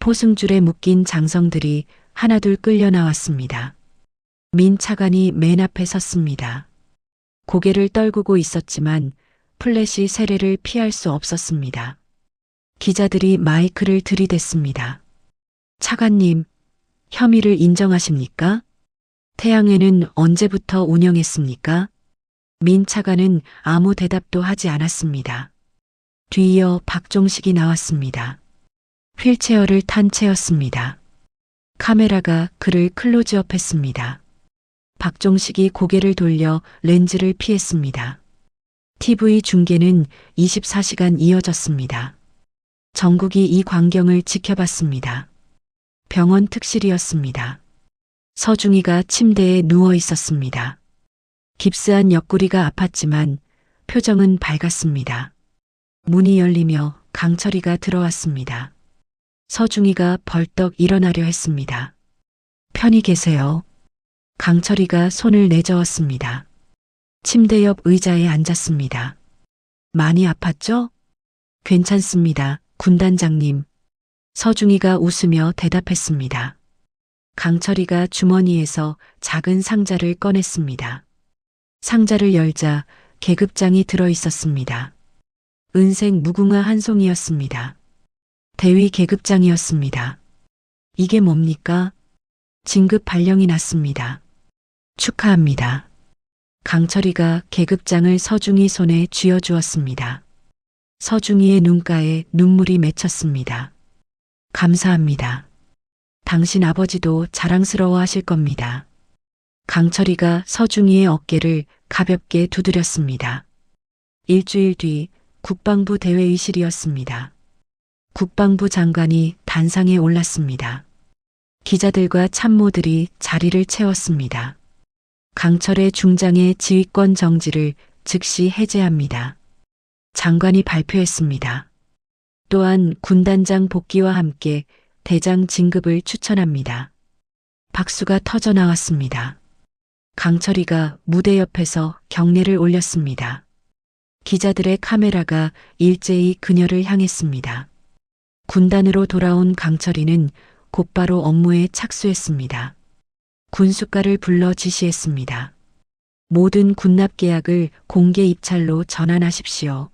포승줄에 묶인 장성들이 하나둘 끌려 나왔습니다. 민 차관이 맨 앞에 섰습니다. 고개를 떨구고 있었지만 플래시 세례를 피할 수 없었습니다. 기자들이 마이크를 들이댔습니다. 차관님, 혐의를 인정하십니까? 태양회는 언제부터 운영했습니까? 민 차관은 아무 대답도 하지 않았습니다. 뒤이어 박종식이 나왔습니다. 휠체어를 탄 채였습니다. 카메라가 그를 클로즈업했습니다. 박종식이 고개를 돌려 렌즈를 피했습니다. TV 중계는 24시간 이어졌습니다. 전국이 이 광경을 지켜봤습니다. 병원 특실이었습니다. 서중이가 침대에 누워 있었습니다. 깁스한 옆구리가 아팠지만 표정은 밝았습니다. 문이 열리며 강철이가 들어왔습니다. 서중이가 벌떡 일어나려 했습니다. 편히 계세요. 강철이가 손을 내저었습니다. 침대 옆 의자에 앉았습니다. 많이 아팠죠? 괜찮습니다, 군단장님. 서중이가 웃으며 대답했습니다. 강철이가 주머니에서 작은 상자를 꺼냈습니다. 상자를 열자 계급장이 들어 있었습니다. 은색 무궁화 한 송이였습니다. 대위 계급장이었습니다. 이게 뭡니까? 진급 발령이 났습니다. 축하합니다. 강철이가 계급장을 서중이 손에 쥐어주었습니다. 서중이의 눈가에 눈물이 맺혔습니다. 감사합니다. 당신 아버지도 자랑스러워 하실 겁니다. 강철이가 서중이의 어깨를 가볍게 두드렸습니다. 일주일 뒤 국방부 대회의실이었습니다. 국방부 장관이 단상에 올랐습니다. 기자들과 참모들이 자리를 채웠습니다. 강철의 중장의 지휘권 정지를 즉시 해제합니다. 장관이 발표했습니다. 또한 군단장 복귀와 함께 대장 진급을 추천합니다. 박수가 터져 나왔습니다. 강철이가 무대 옆에서 경례를 올렸습니다. 기자들의 카메라가 일제히 그녀를 향했습니다. 군단으로 돌아온 강철이는 곧바로 업무에 착수했습니다. 군수가를 불러 지시했습니다. 모든 군납 계약을 공개 입찰로 전환하십시오.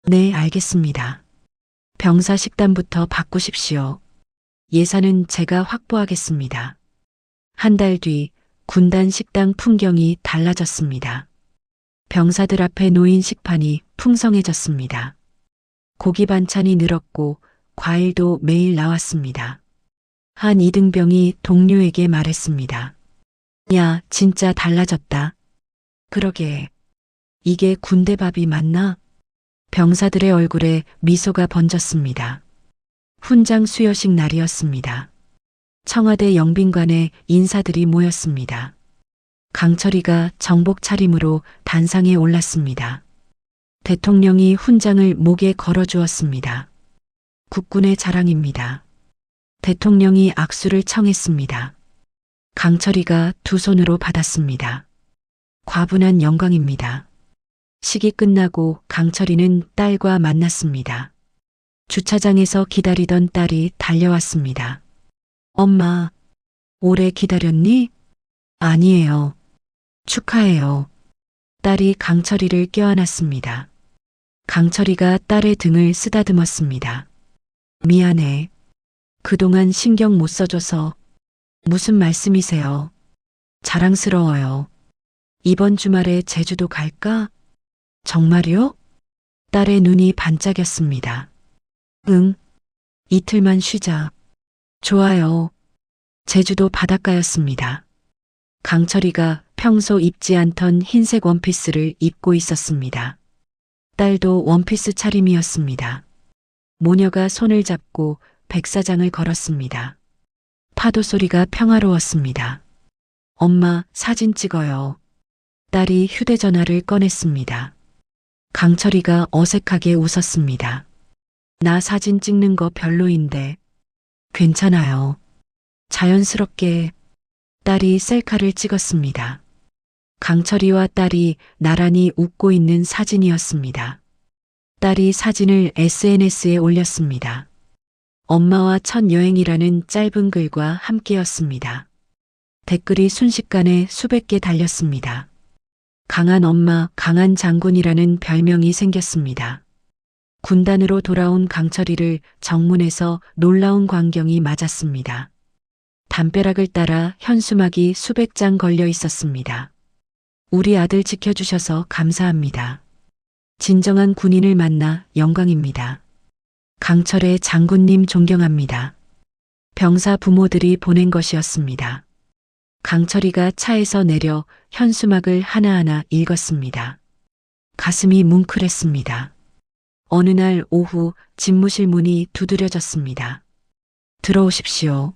네, 알겠습니다. 병사 식단부터 바꾸십시오. 예산은 제가 확보하겠습니다. 한 달 뒤 군단 식당 풍경이 달라졌습니다. 병사들 앞에 놓인 식판이 풍성해졌습니다. 고기 반찬이 늘었고 과일도 매일 나왔습니다. 한 이등병이 동료에게 말했습니다. 야, 진짜 달라졌다. 그러게. 이게 군대 밥이 맞나? 병사들의 얼굴에 미소가 번졌습니다. 훈장 수여식 날이었습니다. 청와대 영빈관에 인사들이 모였습니다. 강철이가 정복 차림으로 단상에 올랐습니다. 대통령이 훈장을 목에 걸어주었습니다. 국군의 자랑입니다. 대통령이 악수를 청했습니다. 강철이가 두 손으로 받았습니다. 과분한 영광입니다. 식이 끝나고 강철이는 딸과 만났습니다. 주차장에서 기다리던 딸이 달려왔습니다. 엄마, 오래 기다렸니? 아니에요. 축하해요. 딸이 강철이를 껴안았습니다. 강철이가 딸의 등을 쓰다듬었습니다. 미안해. 그동안 신경 못 써줘서. 무슨 말씀이세요? 자랑스러워요. 이번 주말에 제주도 갈까? 정말요? 딸의 눈이 반짝였습니다. 응. 이틀만 쉬자. 좋아요. 제주도 바닷가였습니다. 강철이가 평소 입지 않던 흰색 원피스를 입고 있었습니다. 딸도 원피스 차림이었습니다. 모녀가 손을 잡고 백사장을 걸었습니다. 파도 소리가 평화로웠습니다. 엄마, 사진 찍어요. 딸이 휴대전화를 꺼냈습니다. 강철이가 어색하게 웃었습니다. 나 사진 찍는 거 별로인데. 괜찮아요. 자연스럽게. 딸이 셀카를 찍었습니다. 강철이와 딸이 나란히 웃고 있는 사진이었습니다. 딸이 사진을 SNS에 올렸습니다. 엄마와 첫 여행이라는 짧은 글과 함께였습니다. 댓글이 순식간에 수백 개 달렸습니다. 강한 엄마, 강한 장군이라는 별명이 생겼습니다. 군단으로 돌아온 강철이를 정문에서 놀라운 광경이 맞았습니다. 담벼락을 따라 현수막이 수백 장 걸려 있었습니다. 우리 아들 지켜주셔서 감사합니다. 진정한 군인을 만나 영광입니다. 강철의 장군님 존경합니다. 병사 부모들이 보낸 것이었습니다. 강철이가 차에서 내려 현수막을 하나하나 읽었습니다. 가슴이 뭉클했습니다. 어느 날 오후 집무실 문이 두드려졌습니다. 들어오십시오.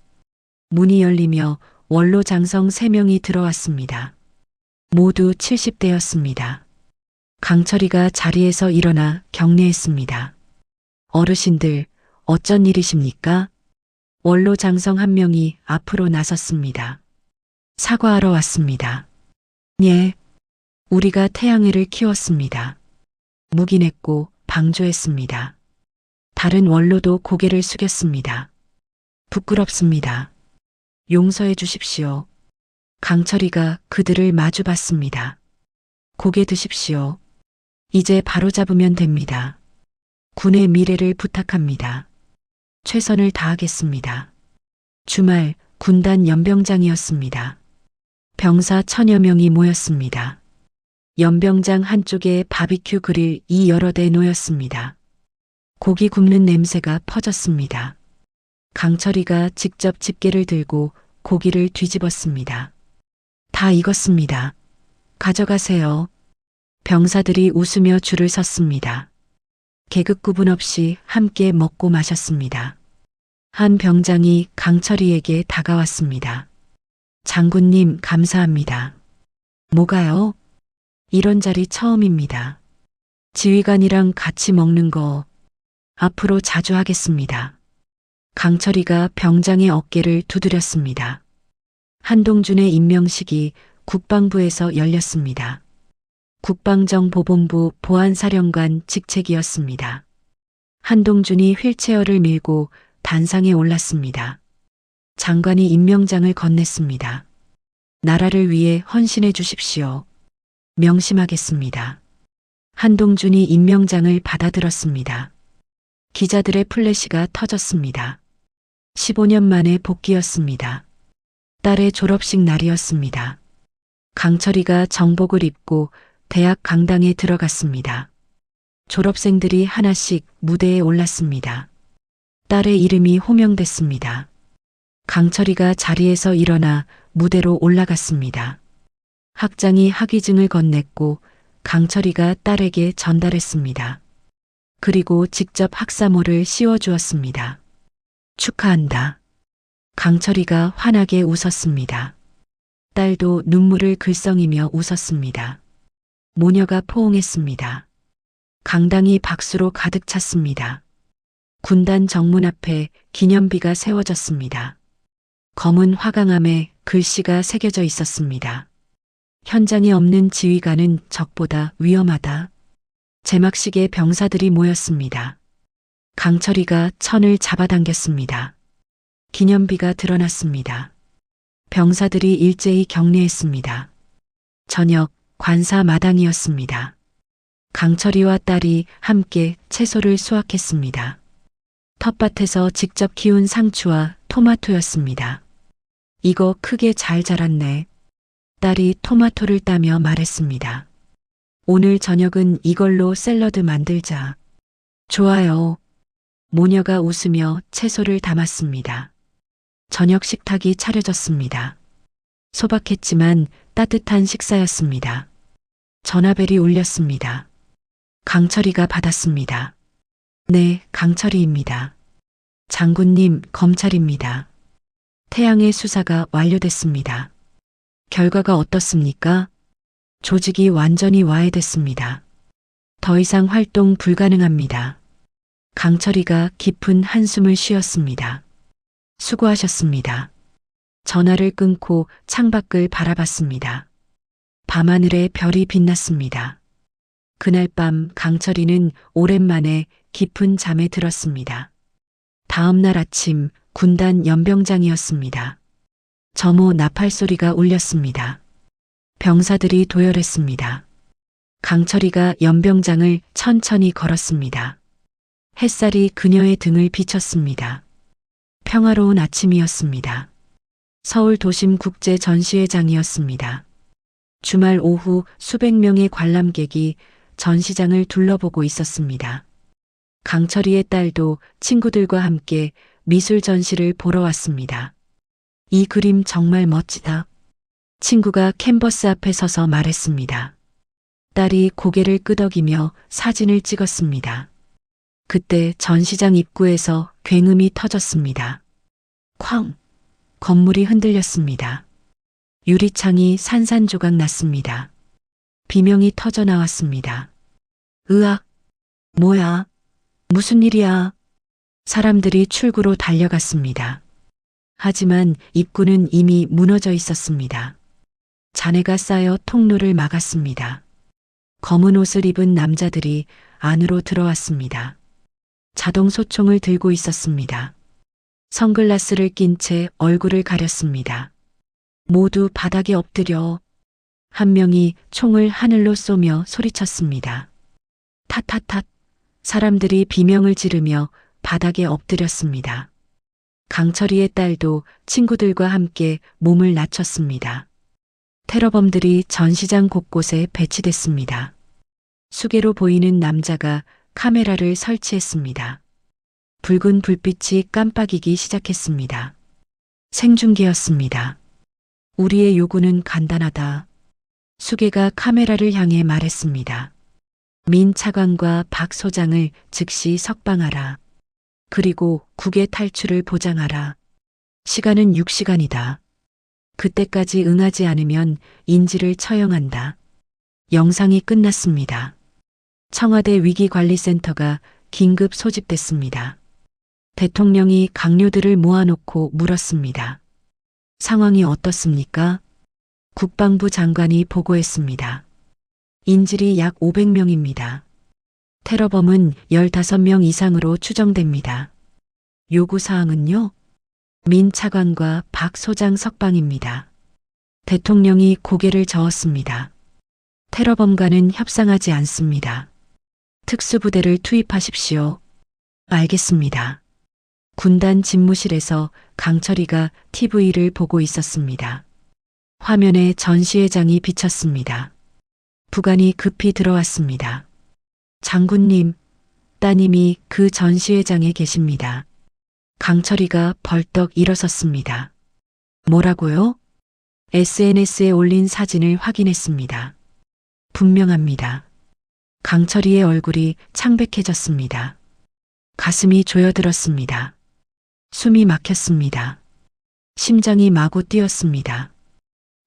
문이 열리며 원로 장성 3명이 들어왔습니다. 모두 70대였습니다. 강철이가 자리에서 일어나 경례했습니다. 어르신들, 어쩐 일이십니까? 원로 장성 1명이 앞으로 나섰습니다. 사과하러 왔습니다. 예, 우리가 태양애를 키웠습니다. 묵인했고 방조했습니다. 다른 원로도 고개를 숙였습니다. 부끄럽습니다. 용서해 주십시오. 강철이가 그들을 마주봤습니다. 고개 드십시오. 이제 바로잡으면 됩니다. 군의 미래를 부탁합니다. 최선을 다하겠습니다. 주말 군단 연병장이었습니다. 병사 1000여 명이 모였습니다. 연병장 한쪽에 바비큐 그릴이 여러 대 놓였습니다. 고기 굽는 냄새가 퍼졌습니다. 강철이가 직접 집게를 들고 고기를 뒤집었습니다. 다 익었습니다. 가져가세요. 병사들이 웃으며 줄을 섰습니다. 계급 구분 없이 함께 먹고 마셨습니다. 한 병장이 강철이에게 다가왔습니다. 장군님 감사합니다. 뭐가요? 이런 자리 처음입니다. 지휘관이랑 같이 먹는 거 앞으로 자주 하겠습니다. 강철이가 병장의 어깨를 두드렸습니다. 한동준의 임명식이 국방부에서 열렸습니다. 국방정보본부 보안사령관 직책이었습니다. 한동준이 휠체어를 밀고 단상에 올랐습니다. 장관이 임명장을 건넸습니다. 나라를 위해 헌신해 주십시오. 명심하겠습니다. 한동준이 임명장을 받아들었습니다. 기자들의 플래시가 터졌습니다. 15년 만에 복귀였습니다. 딸의 졸업식 날이었습니다. 강철이가 정복을 입고 대학 강당에 들어갔습니다. 졸업생들이 하나씩 무대에 올랐습니다. 딸의 이름이 호명됐습니다. 강철이가 자리에서 일어나 무대로 올라갔습니다. 학장이 학위증을 건넸고 강철이가 딸에게 전달했습니다. 그리고 직접 학사모를 씌워주었습니다. 축하한다. 강철이가 환하게 웃었습니다. 딸도 눈물을 글썽이며 웃었습니다. 모녀가 포옹했습니다. 강당이 박수로 가득 찼습니다. 군단 정문 앞에 기념비가 세워졌습니다. 검은 화강암에 글씨가 새겨져 있었습니다. 현장에 없는 지휘관은 적보다 위험하다. 제막식에 병사들이 모였습니다. 강철이가 천을 잡아당겼습니다. 기념비가 드러났습니다. 병사들이 일제히 격례했습니다. 저녁 관사 마당이었습니다. 강철이와 딸이 함께 채소를 수확했습니다. 텃밭에서 직접 키운 상추와 토마토였습니다. 이거 크게 잘 자랐네. 딸이 토마토를 따며 말했습니다. 오늘 저녁은 이걸로 샐러드 만들자. 좋아요. 모녀가 웃으며 채소를 담았습니다. 저녁 식탁이 차려졌습니다. 소박했지만 따뜻한 식사였습니다. 전화벨이 울렸습니다. 강철이가 받았습니다. 네, 강철이입니다. 장군님, 검찰입니다. 태양의 수사가 완료됐습니다. 결과가 어떻습니까? 조직이 완전히 와해됐습니다. 더 이상 활동 불가능합니다. 강철이가 깊은 한숨을 쉬었습니다. 수고하셨습니다. 전화를 끊고 창밖을 바라봤습니다. 밤하늘에 별이 빛났습니다. 그날 밤 강철이는 오랜만에 깊은 잠에 들었습니다. 다음 날 아침 군단 연병장이었습니다. 점호 나팔 소리가 울렸습니다. 병사들이 도열했습니다. 강철이가 연병장을 천천히 걸었습니다. 햇살이 그녀의 등을 비쳤습니다. 평화로운 아침이었습니다. 서울 도심 국제 전시회장이었습니다. 주말 오후 수백 명의 관람객이 전시장을 둘러보고 있었습니다. 강철이의 딸도 친구들과 함께 미술 전시를 보러 왔습니다. 이 그림 정말 멋지다. 친구가 캔버스 앞에 서서 말했습니다. 딸이 고개를 끄덕이며 사진을 찍었습니다. 그때 전시장 입구에서 굉음이 터졌습니다. 쾅! 건물이 흔들렸습니다. 유리창이 산산조각 났습니다. 비명이 터져 나왔습니다. 으악! 뭐야? 무슨 일이야? 사람들이 출구로 달려갔습니다. 하지만 입구는 이미 무너져 있었습니다. 잔해가 쌓여 통로를 막았습니다. 검은 옷을 입은 남자들이 안으로 들어왔습니다. 자동 소총을 들고 있었습니다. 선글라스를 낀 채 얼굴을 가렸습니다. 모두 바닥에 엎드려. 한 명이 총을 하늘로 쏘며 소리쳤습니다. 탓탓탓. 사람들이 비명을 지르며 바닥에 엎드렸습니다. 강철이의 딸도 친구들과 함께 몸을 낮췄습니다. 테러범들이 전시장 곳곳에 배치됐습니다. 수계로 보이는 남자가 카메라를 설치했습니다. 붉은 불빛이 깜빡이기 시작했습니다. 생중계였습니다. 우리의 요구는 간단하다. 수계가 카메라를 향해 말했습니다. 민 차관과 박 소장을 즉시 석방하라. 그리고 국외 탈출을 보장하라. 시간은 6시간이다. 그때까지 응하지 않으면 인지를 처형한다. 영상이 끝났습니다. 청와대 위기관리센터가 긴급 소집됐습니다. 대통령이 강요들을 모아놓고 물었습니다. 상황이 어떻습니까? 국방부 장관이 보고했습니다. 인질이 약 500명입니다. 테러범은 15명 이상으로 추정됩니다. 요구사항은요? 민 차관과 박 소장 석방입니다. 대통령이 고개를 저었습니다. 테러범과는 협상하지 않습니다. 특수부대를 투입하십시오. 알겠습니다. 군단 집무실에서 강철이가 TV를 보고 있었습니다. 화면에 전시회장이 비쳤습니다. 부관이 급히 들어왔습니다. 장군님, 따님이 그 전시회장에 계십니다. 강철이가 벌떡 일어섰습니다. 뭐라고요? SNS에 올린 사진을 확인했습니다. 분명합니다. 강철이의 얼굴이 창백해졌습니다. 가슴이 조여들었습니다. 숨이 막혔습니다. 심장이 마구 뛰었습니다.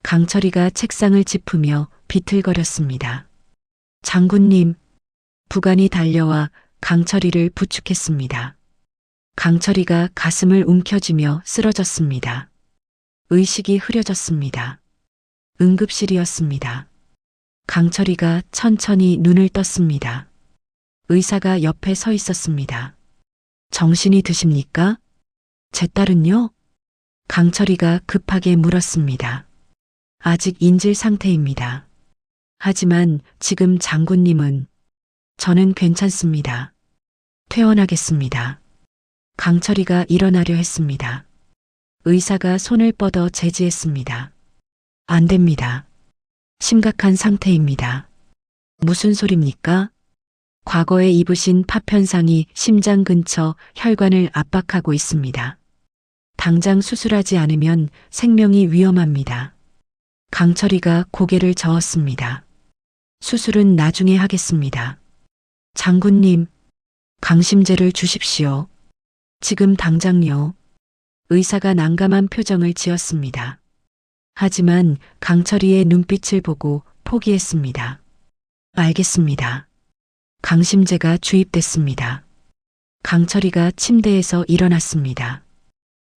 강철이가 책상을 짚으며 비틀거렸습니다. 장군님, 부관이 달려와 강철이를 부축했습니다. 강철이가 가슴을 움켜쥐며 쓰러졌습니다. 의식이 흐려졌습니다. 응급실이었습니다. 강철이가 천천히 눈을 떴습니다. 의사가 옆에 서 있었습니다. 정신이 드십니까? 제 딸은요? 강철이가 급하게 물었습니다. 아직 인질 상태입니다. 하지만 지금 장군님은 저는 괜찮습니다. 퇴원하겠습니다. 강철이가 일어나려 했습니다. 의사가 손을 뻗어 제지했습니다. 안 됩니다. 심각한 상태입니다. 무슨 소립니까? 과거에 입으신 파편상이 심장 근처 혈관을 압박하고 있습니다. 당장 수술하지 않으면 생명이 위험합니다. 강철이가 고개를 저었습니다. 수술은 나중에 하겠습니다. 장군님, 강심제를 주십시오. 지금 당장요. 의사가 난감한 표정을 지었습니다. 하지만 강철이의 눈빛을 보고 포기했습니다. 알겠습니다. 강심제가 주입됐습니다. 강철이가 침대에서 일어났습니다.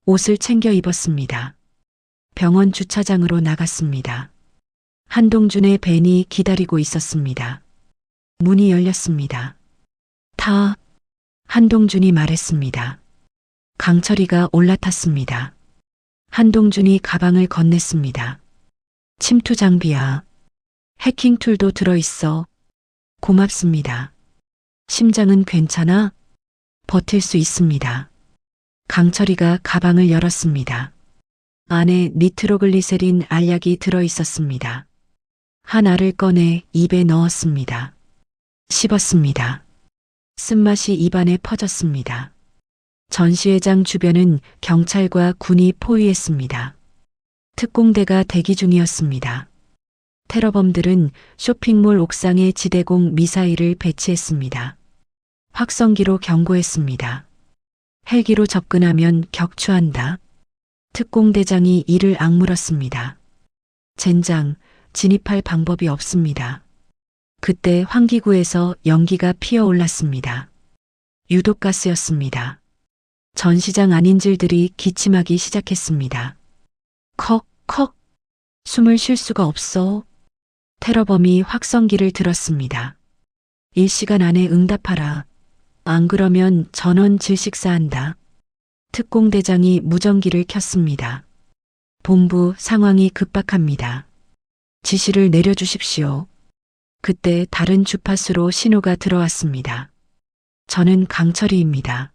옷을 챙겨 입었습니다. 병원 주차장으로 나갔습니다. 한동준의 밴이 기다리고 있었습니다. 문이 열렸습니다. 타. 한동준이 말했습니다. 강철이가 올라탔습니다. 한동준이 가방을 건넸습니다. 침투 장비야. 해킹 툴도 들어있어. 고맙습니다. 심장은 괜찮아? 버틸 수 있습니다. 강철이가 가방을 열었습니다. 안에 니트로글리세린 알약이 들어있었습니다. 한 알을 꺼내 입에 넣었습니다. 씹었습니다. 쓴맛이 입안에 퍼졌습니다. 전시회장 주변은 경찰과 군이 포위했습니다. 특공대가 대기 중이었습니다. 테러범들은 쇼핑몰 옥상에 지대공 미사일을 배치했습니다. 확성기로 경고했습니다. 헬기로 접근하면 격추한다. 특공대장이 이를 악물었습니다. 젠장, 진입할 방법이 없습니다. 그때 환기구에서 연기가 피어올랐습니다. 유독가스였습니다. 전시장 안인질들이 기침하기 시작했습니다. 컥, 컥. 숨을 쉴 수가 없어. 테러범이 확성기를 들었습니다. 1시간 안에 응답하라. 안 그러면 전원 질식사한다. 특공대장이 무전기를 켰습니다. 본부 상황이 급박합니다. 지시를 내려주십시오. 그때 다른 주파수로 신호가 들어왔습니다. 저는 강철이입니다.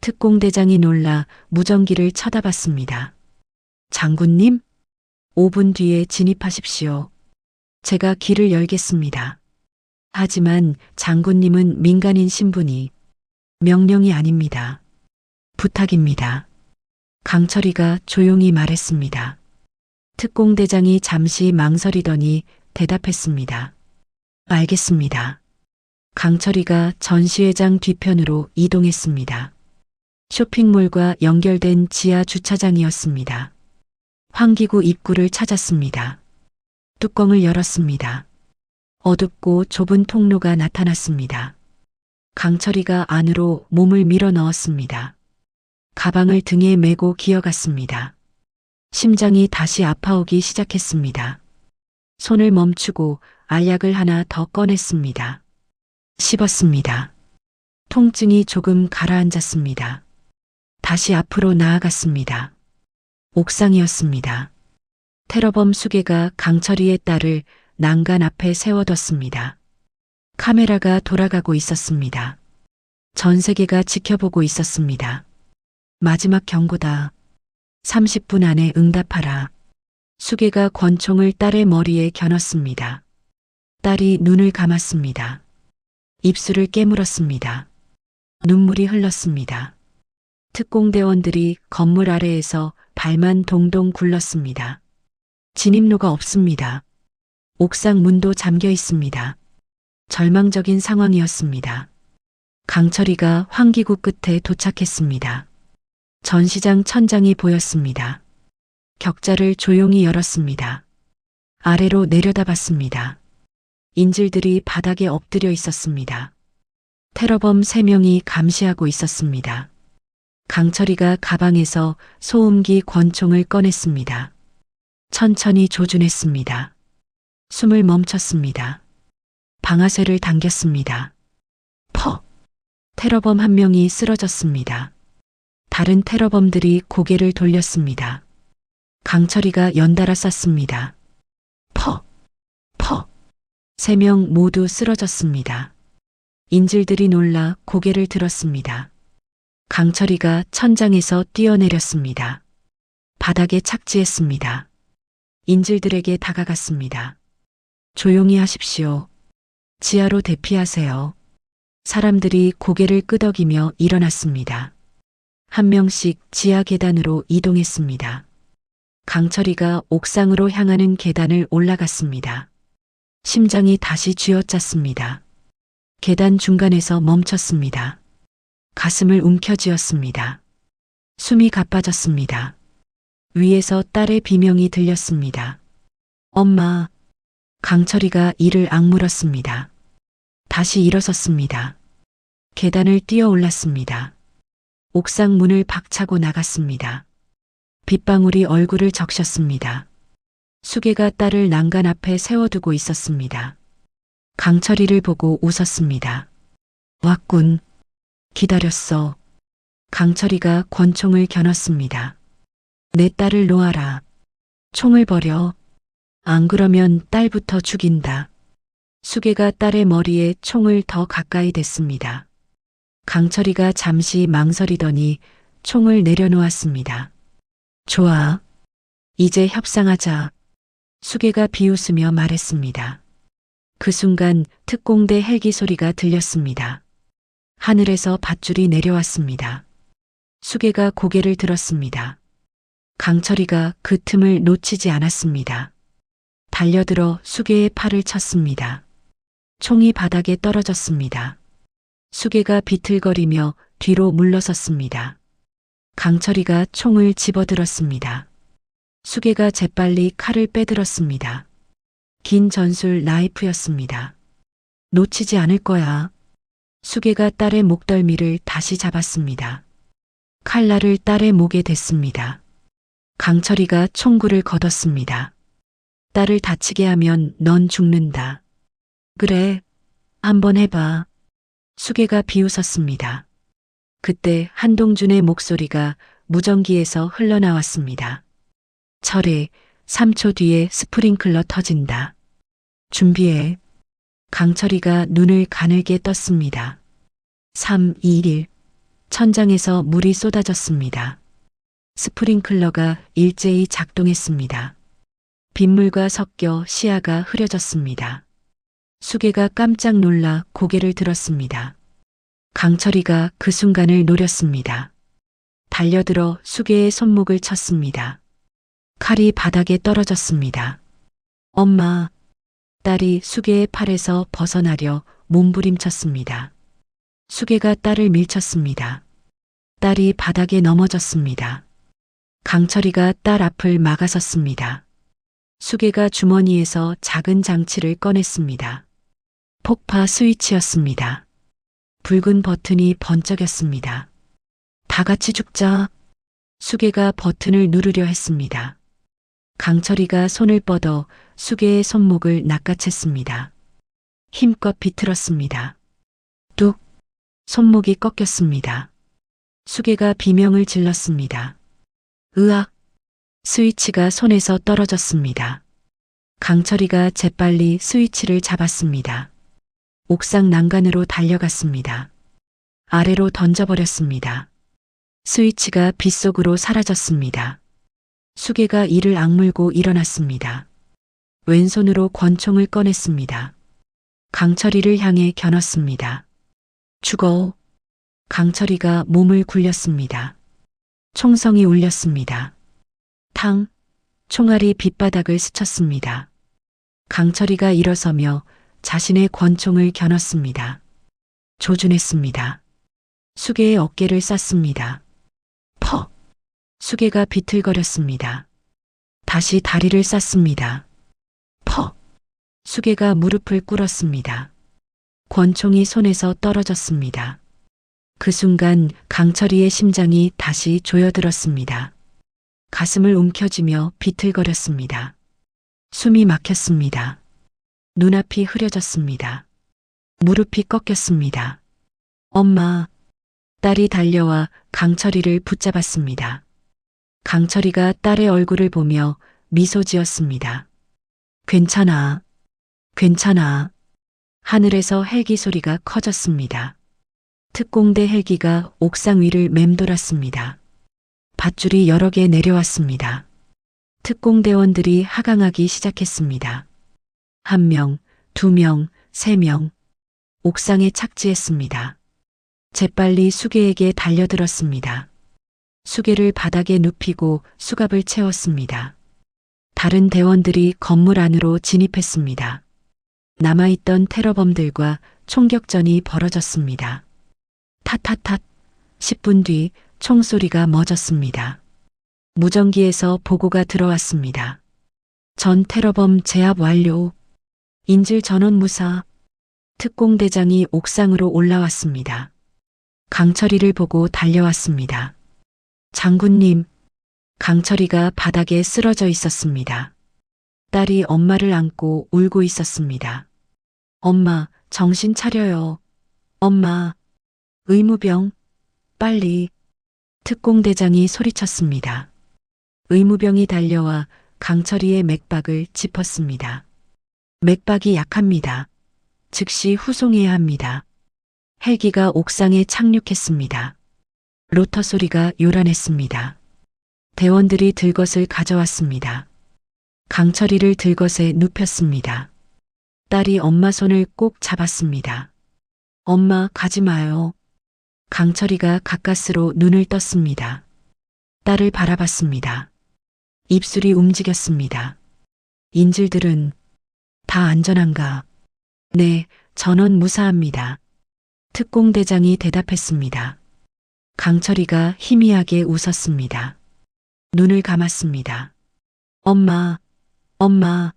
특공대장이 놀라 무전기를 쳐다봤습니다. 장군님? 5분 뒤에 진입하십시오. 제가 길을 열겠습니다. 하지만 장군님은 민간인 신분이 명령이 아닙니다. 부탁입니다. 강철이가 조용히 말했습니다. 특공대장이 잠시 망설이더니 대답했습니다. 알겠습니다. 강철이가 전시회장 뒤편으로 이동했습니다. 쇼핑몰과 연결된 지하 주차장이었습니다. 환기구 입구를 찾았습니다. 뚜껑을 열었습니다. 어둡고 좁은 통로가 나타났습니다. 강철이가 안으로 몸을 밀어 넣었습니다. 가방을 등에 메고 기어갔습니다. 심장이 다시 아파오기 시작했습니다. 손을 멈추고 알약을 하나 더 꺼냈습니다. 씹었습니다. 통증이 조금 가라앉았습니다. 다시 앞으로 나아갔습니다. 옥상이었습니다. 테러범 수계가 강철이의 딸을 난간 앞에 세워뒀습니다. 카메라가 돌아가고 있었습니다. 전 세계가 지켜보고 있었습니다. 마지막 경고다. 30분 안에 응답하라. 수계가 권총을 딸의 머리에 겨눴습니다. 딸이 눈을 감았습니다. 입술을 깨물었습니다. 눈물이 흘렀습니다. 특공대원들이 건물 아래에서 발만 동동 굴렀습니다. 진입로가 없습니다. 옥상 문도 잠겨 있습니다. 절망적인 상황이었습니다. 강철이가 환기구 끝에 도착했습니다. 전시장 천장이 보였습니다. 격자를 조용히 열었습니다. 아래로 내려다봤습니다. 인질들이 바닥에 엎드려 있었습니다. 테러범 3명이 감시하고 있었습니다. 강철이가 가방에서 소음기 권총을 꺼냈습니다. 천천히 조준했습니다. 숨을 멈췄습니다. 방아쇠를 당겼습니다. 퍽! 테러범 1명이 쓰러졌습니다. 다른 테러범들이 고개를 돌렸습니다. 강철이가 연달아 쐈습니다. 퍽! 퍽! 3명 모두 쓰러졌습니다. 인질들이 놀라 고개를 들었습니다. 강철이가 천장에서 뛰어내렸습니다. 바닥에 착지했습니다. 인질들에게 다가갔습니다. 조용히 하십시오. 지하로 대피하세요. 사람들이 고개를 끄덕이며 일어났습니다. 1명씩 지하 계단으로 이동했습니다. 강철이가 옥상으로 향하는 계단을 올라갔습니다. 심장이 다시 쥐어짰습니다. 계단 중간에서 멈췄습니다. 가슴을 움켜쥐었습니다. 숨이 가빠졌습니다. 위에서 딸의 비명이 들렸습니다. 엄마. 강철이가 이를 악물었습니다. 다시 일어섰습니다. 계단을 뛰어 올랐습니다. 옥상 문을 박차고 나갔습니다. 빗방울이 얼굴을 적셨습니다. 수계가 딸을 난간 앞에 세워두고 있었습니다. 강철이를 보고 웃었습니다. 왔군. 기다렸어. 강철이가 권총을 겨눴습니다. 내 딸을 놓아라. 총을 버려. 안 그러면 딸부터 죽인다. 수계가 딸의 머리에 총을 더 가까이 댔습니다. 강철이가 잠시 망설이더니 총을 내려놓았습니다. 좋아. 이제 협상하자. 수계가 비웃으며 말했습니다. 그 순간 특공대 헬기 소리가 들렸습니다. 하늘에서 밧줄이 내려왔습니다. 수계가 고개를 들었습니다. 강철이가 그 틈을 놓치지 않았습니다. 달려들어 수계의 팔을 쳤습니다. 총이 바닥에 떨어졌습니다. 수계가 비틀거리며 뒤로 물러섰습니다. 강철이가 총을 집어들었습니다. 수계가 재빨리 칼을 빼들었습니다. 긴 전술 나이프였습니다. 놓치지 않을 거야. 수계가 딸의 목덜미를 다시 잡았습니다. 칼날을 딸의 목에 댔습니다. 강철이가 총구를 걷었습니다. 딸을 다치게 하면 넌 죽는다. 그래, 한번 해봐. 수계가 비웃었습니다. 그때 한동준의 목소리가 무전기에서 흘러나왔습니다. 철해, 3초 뒤에 스프링클러 터진다. 준비해. 강철이가 눈을 가늘게 떴습니다. 3, 2, 1. 천장에서 물이 쏟아졌습니다. 스프링클러가 일제히 작동했습니다. 빗물과 섞여 시야가 흐려졌습니다. 수계가 깜짝 놀라 고개를 들었습니다. 강철이가 그 순간을 노렸습니다. 달려들어 수계의 손목을 쳤습니다. 칼이 바닥에 떨어졌습니다. 엄마. 딸이 수계의 팔에서 벗어나려 몸부림쳤습니다. 수계가 딸을 밀쳤습니다. 딸이 바닥에 넘어졌습니다. 강철이가 딸 앞을 막아섰습니다. 수계가 주머니에서 작은 장치를 꺼냈습니다. 폭파 스위치였습니다. 붉은 버튼이 번쩍였습니다. 다 같이 죽자. 수계가 버튼을 누르려 했습니다. 강철이가 손을 뻗어 수계의 손목을 낚아챘습니다. 힘껏 비틀었습니다. 뚝! 손목이 꺾였습니다. 수계가 비명을 질렀습니다. 으악! 스위치가 손에서 떨어졌습니다. 강철이가 재빨리 스위치를 잡았습니다. 옥상 난간으로 달려갔습니다. 아래로 던져버렸습니다. 스위치가 빗속으로 사라졌습니다. 수계가 이를 악물고 일어났습니다. 왼손으로 권총을 꺼냈습니다. 강철이를 향해 겨눴습니다. 죽어. 강철이가 몸을 굴렸습니다. 총성이 울렸습니다. 탕! 총알이 빗바닥을 스쳤습니다. 강철이가 일어서며 자신의 권총을 겨눴습니다. 조준했습니다. 수계의 어깨를 쐈습니다. 퍽! 수계가 비틀거렸습니다. 다시 다리를 쌌습니다. 퍽! 수계가 무릎을 꿇었습니다. 권총이 손에서 떨어졌습니다. 그 순간 강철이의 심장이 다시 조여들었습니다. 가슴을 움켜쥐며 비틀거렸습니다. 숨이 막혔습니다. 눈앞이 흐려졌습니다. 무릎이 꺾였습니다. 엄마! 딸이 달려와 강철이를 붙잡았습니다. 강철이가 딸의 얼굴을 보며 미소 지었습니다. 괜찮아. 괜찮아. 하늘에서 헬기 소리가 커졌습니다. 특공대 헬기가 옥상 위를 맴돌았습니다. 밧줄이 여러 개 내려왔습니다. 특공대원들이 하강하기 시작했습니다. 1명, 2명, 3명. 옥상에 착지했습니다. 재빨리 수계에게 달려들었습니다. 수계를 바닥에 눕히고 수갑을 채웠습니다. 다른 대원들이 건물 안으로 진입했습니다. 남아있던 테러범들과 총격전이 벌어졌습니다. 탓탓탓 10분 뒤 총소리가 멎었습니다. 무전기에서 보고가 들어왔습니다. 전 테러범 제압 완료. 인질 전원 무사. 특공대장이 옥상으로 올라왔습니다. 강철이를 보고 달려왔습니다. 장군님. 강철이가 바닥에 쓰러져 있었습니다. 딸이 엄마를 안고 울고 있었습니다. 엄마, 정신 차려요. 엄마. 의무병. 빨리. 특공대장이 소리쳤습니다. 의무병이 달려와 강철이의 맥박을 짚었습니다. 맥박이 약합니다. 즉시 후송해야 합니다. 헬기가 옥상에 착륙했습니다. 로터 소리가 요란했습니다. 대원들이 들것을 가져왔습니다. 강철이를 들것에 눕혔습니다. 딸이 엄마 손을 꼭 잡았습니다. 엄마, 가지 마요. 강철이가 가까스로 눈을 떴습니다. 딸을 바라봤습니다. 입술이 움직였습니다. 인질들은 다 안전한가? 네, 전원 무사합니다. 특공대장이 대답했습니다. 강철이가 희미하게 웃었습니다. 눈을 감았습니다. 엄마, 엄마.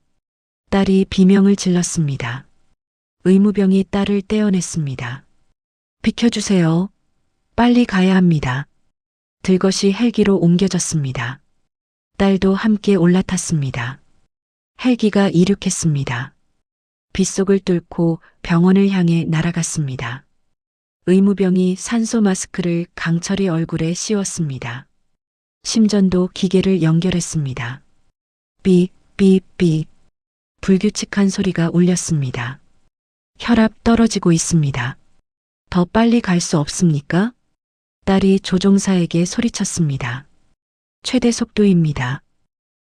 딸이 비명을 질렀습니다. 의무병이 딸을 떼어냈습니다. 비켜주세요. 빨리 가야 합니다. 들것이 헬기로 옮겨졌습니다. 딸도 함께 올라탔습니다. 헬기가 이륙했습니다. 빗속을 뚫고 병원을 향해 날아갔습니다. 의무병이 산소 마스크를 강철이 얼굴에 씌웠습니다. 심전도 기계를 연결했습니다. 삐, 삐, 삐. 불규칙한 소리가 울렸습니다. 혈압 떨어지고 있습니다. 더 빨리 갈 수 없습니까? 딸이 조종사에게 소리쳤습니다. 최대 속도입니다.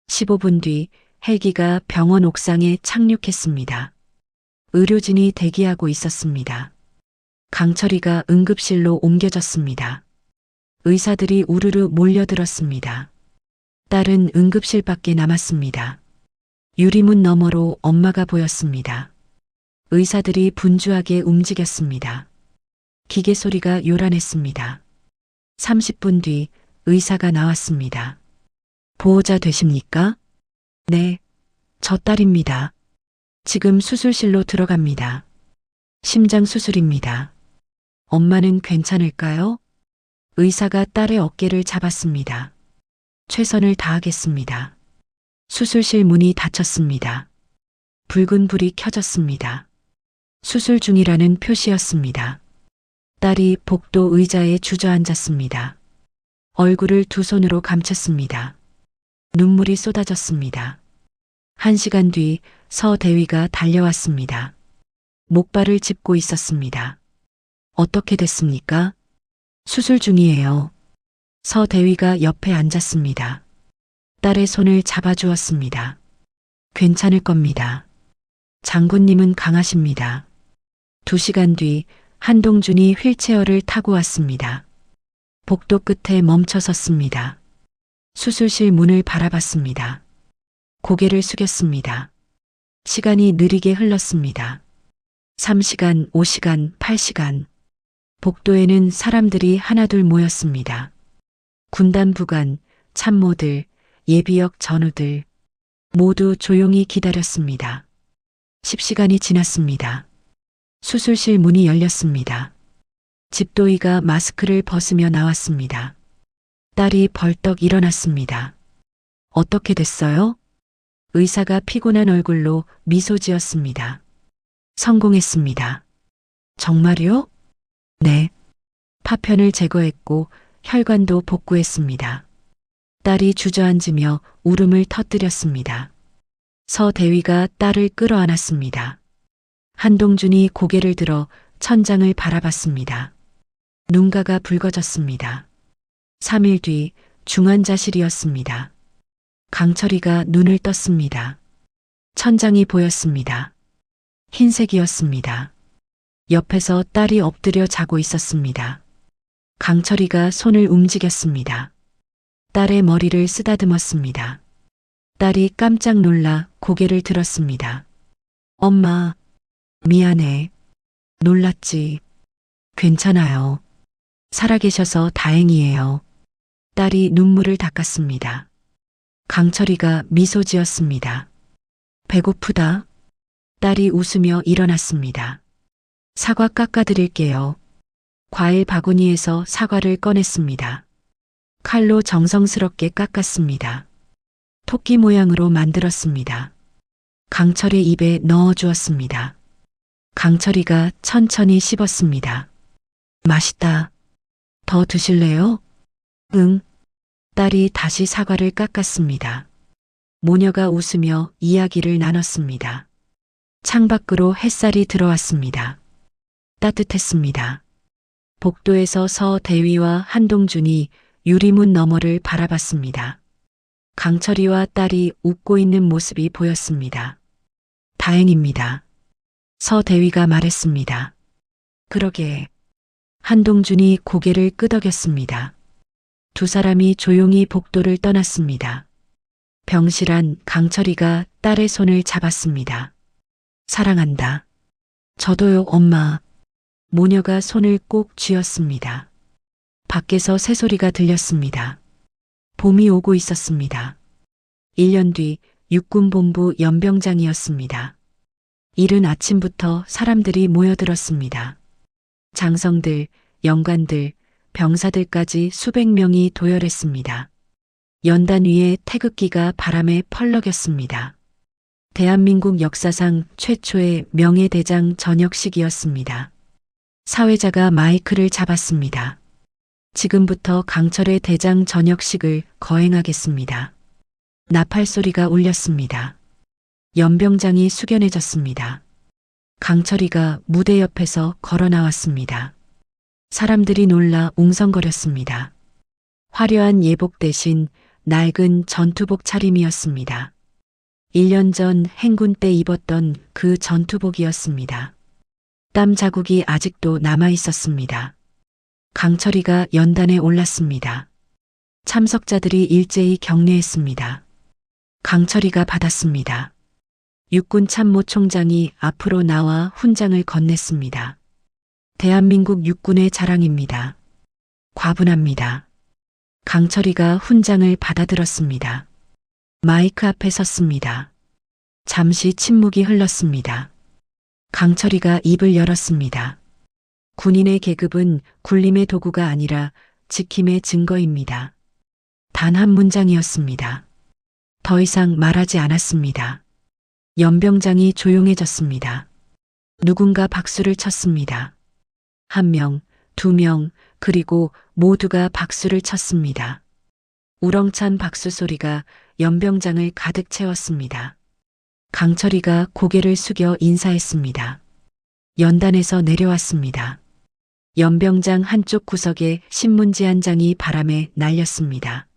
15분 뒤 헬기가 병원 옥상에 착륙했습니다. 의료진이 대기하고 있었습니다. 강철이가 응급실로 옮겨졌습니다. 의사들이 우르르 몰려들었습니다. 딸은 응급실 밖에 남았습니다. 유리문 너머로 엄마가 보였습니다. 의사들이 분주하게 움직였습니다. 기계 소리가 요란했습니다. 30분 뒤 의사가 나왔습니다. 보호자 되십니까? 네, 저 딸입니다. 지금 수술실로 들어갑니다. 심장 수술입니다. 엄마는 괜찮을까요? 의사가 딸의 어깨를 잡았습니다. 최선을 다하겠습니다. 수술실 문이 닫혔습니다. 붉은 불이 켜졌습니다. 수술 중이라는 표시였습니다. 딸이 복도 의자에 주저앉았습니다. 얼굴을 두 손으로 감췄습니다. 눈물이 쏟아졌습니다. 1시간 뒤 서 대위가 달려왔습니다. 목발을 짚고 있었습니다. 어떻게 됐습니까? 수술 중이에요. 서 대위가 옆에 앉았습니다. 딸의 손을 잡아주었습니다. 괜찮을 겁니다. 장군님은 강하십니다. 2시간 뒤 한동준이 휠체어를 타고 왔습니다. 복도 끝에 멈춰 섰습니다. 수술실 문을 바라봤습니다. 고개를 숙였습니다. 시간이 느리게 흘렀습니다. 3시간, 5시간, 8시간. 복도에는 사람들이 하나둘 모였습니다. 군단 부관, 참모들, 예비역 전우들, 모두 조용히 기다렸습니다. 10시간이 지났습니다. 수술실 문이 열렸습니다. 집도이가 마스크를 벗으며 나왔습니다. 딸이 벌떡 일어났습니다. 어떻게 됐어요? 의사가 피곤한 얼굴로 미소 지었습니다. 성공했습니다. 정말요? 네. 파편을 제거했고 혈관도 복구했습니다. 딸이 주저앉으며 울음을 터뜨렸습니다. 서대위가 딸을 끌어안았습니다. 한동준이 고개를 들어 천장을 바라봤습니다. 눈가가 붉어졌습니다. 3일 뒤 중환자실이었습니다. 강철이가 눈을 떴습니다. 천장이 보였습니다. 흰색이었습니다. 옆에서 딸이 엎드려 자고 있었습니다. 강철이가 손을 움직였습니다. 딸의 머리를 쓰다듬었습니다. 딸이 깜짝 놀라 고개를 들었습니다. 엄마, 미안해. 놀랐지. 괜찮아요. 살아계셔서 다행이에요. 딸이 눈물을 닦았습니다. 강철이가 미소 지었습니다. 배고프다. 딸이 웃으며 일어났습니다. 사과 깎아드릴게요. 과일 바구니에서 사과를 꺼냈습니다. 칼로 정성스럽게 깎았습니다. 토끼 모양으로 만들었습니다. 강철의 입에 넣어주었습니다. 강철이가 천천히 씹었습니다. 맛있다. 더 드실래요? 응. 딸이 다시 사과를 깎았습니다. 모녀가 웃으며 이야기를 나눴습니다. 창밖으로 햇살이 들어왔습니다. 따뜻했습니다. 복도에서 서대위와 한동준이 유리문 너머를 바라봤습니다. 강철이와 딸이 웃고 있는 모습이 보였습니다. 다행입니다. 서대위가 말했습니다. 그러게. 한동준이 고개를 끄덕였습니다. 두 사람이 조용히 복도를 떠났습니다. 병실안 강철이가 딸의 손을 잡았습니다. 사랑한다. 저도요, 엄마. 모녀가 손을 꼭 쥐었습니다. 밖에서 새소리가 들렸습니다. 봄이 오고 있었습니다. 1년 뒤 육군본부 연병장이었습니다. 이른 아침부터 사람들이 모여들었습니다. 장성들, 영관들, 병사들까지 수백 명이 도열했습니다. 연단 위에 태극기가 바람에 펄럭였습니다. 대한민국 역사상 최초의 명예대장 전역식이었습니다. 사회자가 마이크를 잡았습니다. 지금부터 강철의 대장 전역식을 거행하겠습니다. 나팔 소리가 울렸습니다. 연병장이 숙연해졌습니다. 강철이가 무대 옆에서 걸어 나왔습니다. 사람들이 놀라 웅성거렸습니다. 화려한 예복 대신 낡은 전투복 차림이었습니다. 1년 전 행군 때 입었던 그 전투복이었습니다. 땀 자국이 아직도 남아 있었습니다. 강철이가 연단에 올랐습니다. 참석자들이 일제히 격려했습니다. 강철이가 받았습니다. 육군 참모총장이 앞으로 나와 훈장을 건넸습니다. 대한민국 육군의 자랑입니다. 과분합니다. 강철이가 훈장을 받아들었습니다. 마이크 앞에 섰습니다. 잠시 침묵이 흘렀습니다. 강철이가 입을 열었습니다. 군인의 계급은 굴림의 도구가 아니라 지킴의 증거입니다. 단 한 문장이었습니다. 더 이상 말하지 않았습니다. 연병장이 조용해졌습니다. 누군가 박수를 쳤습니다. 1명, 2명, 그리고 모두가 박수를 쳤습니다. 우렁찬 박수 소리가 연병장을 가득 채웠습니다. 강철이가 고개를 숙여 인사했습니다. 연단에서 내려왔습니다. 연병장 한쪽 구석에 신문지 한 장이 바람에 날렸습니다.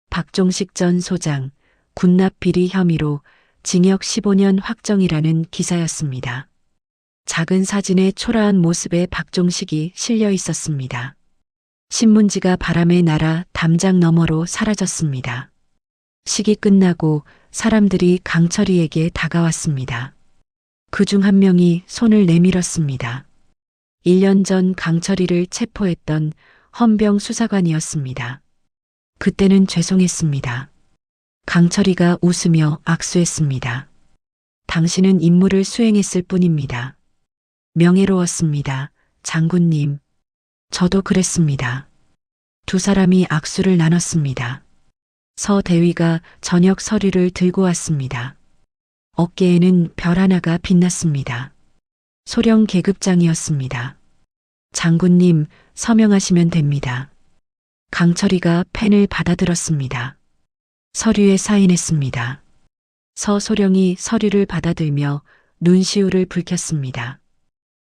박종식 전 소장, 군납 비리 혐의로 징역 15년 확정이라는 기사였습니다. 작은 사진에 초라한 모습의 박종식이 실려 있었습니다. 신문지가 바람에 날아 담장 너머로 사라졌습니다. 식이 끝나고 사람들이 강철이에게 다가왔습니다. 그중 한 명이 손을 내밀었습니다. 1년 전 강철이를 체포했던 헌병 수사관이었습니다. 그때는 죄송했습니다. 강철이가 웃으며 악수했습니다. 당신은 임무를 수행했을 뿐입니다. 명예로웠습니다. 장군님. 저도 그랬습니다. 두 사람이 악수를 나눴습니다. 서 대위가 저녁 서류를 들고 왔습니다. 어깨에는 별 하나가 빛났습니다. 소령 계급장이었습니다. 장군님, 서명하시면 됩니다. 강철이가 펜을 받아들었습니다. 서류에 사인했습니다. 서소령이 서류를 받아들며 눈시울을 붉혔습니다.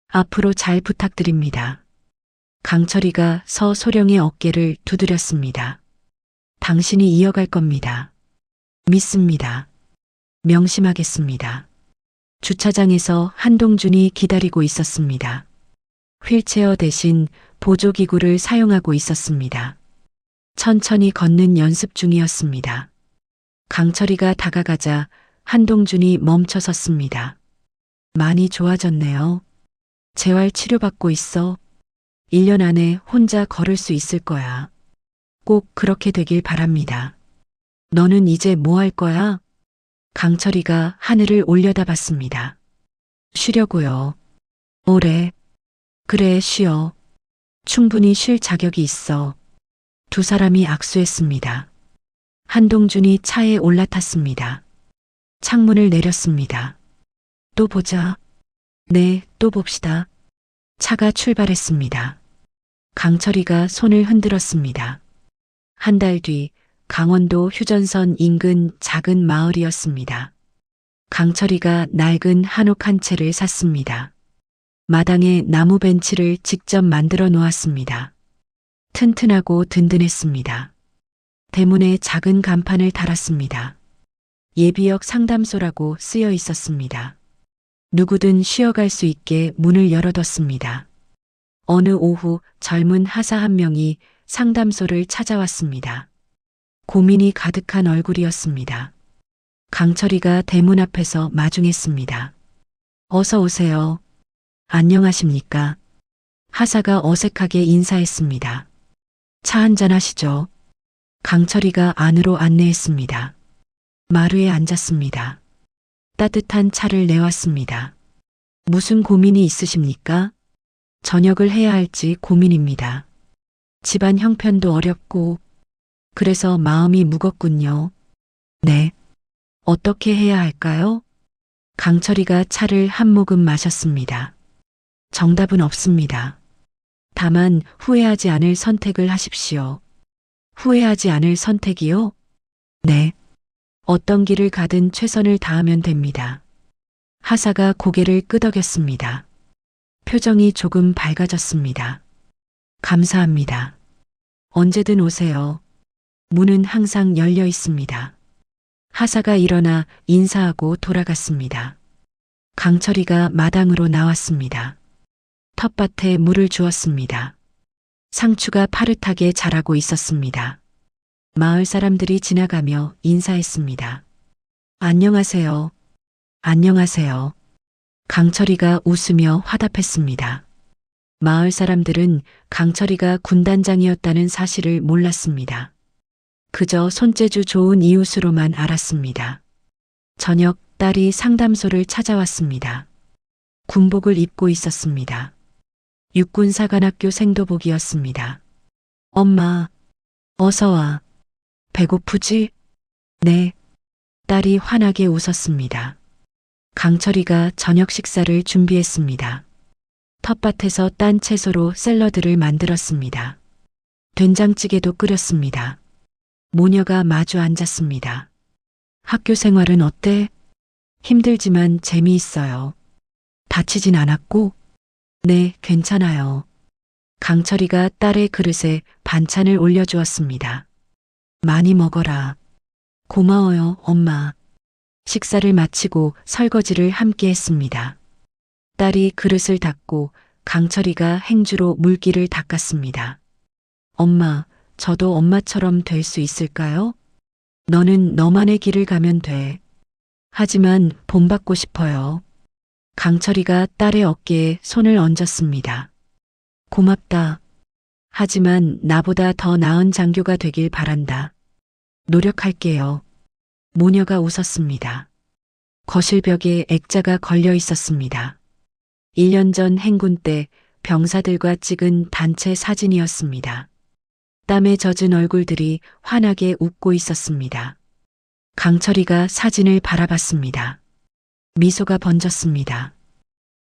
앞으로 잘 부탁드립니다. 강철이가 서소령의 어깨를 두드렸습니다. 당신이 이어갈 겁니다. 믿습니다. 명심하겠습니다. 주차장에서 한동준이 기다리고 있었습니다. 휠체어 대신 보조기구를 사용하고 있었습니다. 천천히 걷는 연습 중이었습니다. 강철이가 다가가자 한동준이 멈춰 섰습니다. 많이 좋아졌네요. 재활 치료받고 있어. 1년 안에 혼자 걸을 수 있을 거야. 꼭 그렇게 되길 바랍니다. 너는 이제 뭐 할 거야? 강철이가 하늘을 올려다봤습니다. 쉬려고요. 오래. 그래, 쉬어. 충분히 쉴 자격이 있어. 두 사람이 악수했습니다. 한동준이 차에 올라탔습니다. 창문을 내렸습니다. 또 보자. 네, 또 봅시다. 차가 출발했습니다. 강철이가 손을 흔들었습니다. 한 달 뒤 강원도 휴전선 인근 작은 마을이었습니다. 강철이가 낡은 한옥 한 채를 샀습니다. 마당에 나무 벤치를 직접 만들어 놓았습니다. 튼튼하고 든든했습니다. 대문에 작은 간판을 달았습니다. 예비역 상담소라고 쓰여 있었습니다. 누구든 쉬어갈 수 있게 문을 열어뒀습니다. 어느 오후 젊은 하사 한 명이 상담소를 찾아왔습니다. 고민이 가득한 얼굴이었습니다. 강철이가 대문 앞에서 마중했습니다. 어서 오세요. 안녕하십니까? 하사가 어색하게 인사했습니다. 차 한잔 하시죠. 강철이가 안으로 안내했습니다. 마루에 앉았습니다. 따뜻한 차를 내왔습니다. 무슨 고민이 있으십니까? 전역을 해야 할지 고민입니다. 집안 형편도 어렵고 그래서 마음이 무겁군요. 네. 어떻게 해야 할까요? 강철이가 차를 한 모금 마셨습니다. 정답은 없습니다. 다만 후회하지 않을 선택을 하십시오. 후회하지 않을 선택이요? 네. 어떤 길을 가든 최선을 다하면 됩니다. 하사가 고개를 끄덕였습니다. 표정이 조금 밝아졌습니다. 감사합니다. 언제든 오세요. 문은 항상 열려 있습니다. 하사가 일어나 인사하고 돌아갔습니다. 강철이가 마당으로 나왔습니다. 텃밭에 물을 주었습니다. 상추가 파릇하게 자라고 있었습니다. 마을 사람들이 지나가며 인사했습니다. 안녕하세요. 안녕하세요. 강철이가 웃으며 화답했습니다. 마을 사람들은 강철이가 군단장이었다는 사실을 몰랐습니다. 그저 손재주 좋은 이웃으로만 알았습니다. 저녁 딸이 상담소를 찾아왔습니다. 군복을 입고 있었습니다. 육군사관학교 생도복이었습니다. 엄마, 어서 와. 배고프지? 네. 딸이 환하게 웃었습니다. 강철이가 저녁 식사를 준비했습니다. 텃밭에서 딴 채소로 샐러드를 만들었습니다. 된장찌개도 끓였습니다. 모녀가 마주 앉았습니다. 학교 생활은 어때? 힘들지만 재미있어요. 다치진 않았고? 네, 괜찮아요. 강철이가 딸의 그릇에 반찬을 올려주었습니다. 많이 먹어라. 고마워요, 엄마. 식사를 마치고 설거지를 함께 했습니다. 딸이 그릇을 닦고 강철이가 행주로 물기를 닦았습니다. 엄마, 저도 엄마처럼 될 수 있을까요? 너는 너만의 길을 가면 돼. 하지만 본받고 싶어요. 강철이가 딸의 어깨에 손을 얹었습니다. 고맙다. 하지만 나보다 더 나은 장교가 되길 바란다. 노력할게요. 모녀가 웃었습니다. 거실 벽에 액자가 걸려 있었습니다. 1년 전 행군 때 병사들과 찍은 단체 사진이었습니다. 땀에 젖은 얼굴들이 환하게 웃고 있었습니다. 강철이가 사진을 바라봤습니다. 미소가 번졌습니다.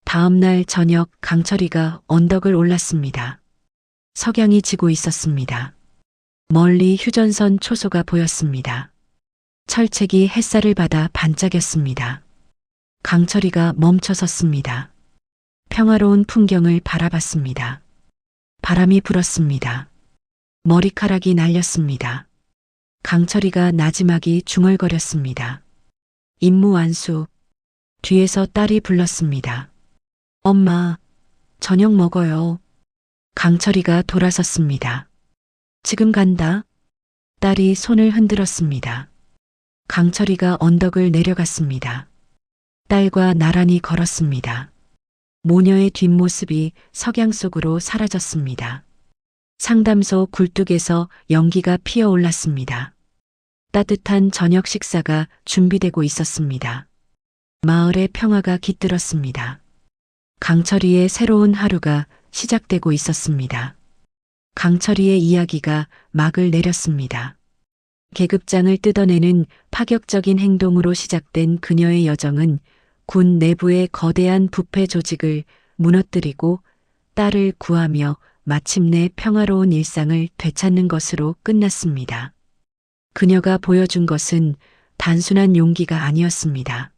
다음 날 저녁 강철이가 언덕을 올랐습니다. 석양이 지고 있었습니다. 멀리 휴전선 초소가 보였습니다. 철책이 햇살을 받아 반짝였습니다. 강철이가 멈춰 섰습니다. 평화로운 풍경을 바라봤습니다. 바람이 불었습니다. 머리카락이 날렸습니다. 강철이가 나지막이 중얼거렸습니다. 임무 완수. 뒤에서 딸이 불렀습니다. 엄마, 저녁 먹어요. 강철이가 돌아섰습니다. 지금 간다. 딸이 손을 흔들었습니다. 강철이가 언덕을 내려갔습니다. 딸과 나란히 걸었습니다. 모녀의 뒷모습이 석양 속으로 사라졌습니다. 상담소 굴뚝에서 연기가 피어올랐습니다. 따뜻한 저녁 식사가 준비되고 있었습니다. 마을의 평화가 깃들었습니다. 강철이의 새로운 하루가 시작되고 있었습니다. 강철이의 이야기가 막을 내렸습니다. 계급장을 뜯어내는 파격적인 행동으로 시작된 그녀의 여정은 군 내부의 거대한 부패 조직을 무너뜨리고 딸을 구하며 마침내 평화로운 일상을 되찾는 것으로 끝났습니다. 그녀가 보여준 것은 단순한 용기가 아니었습니다.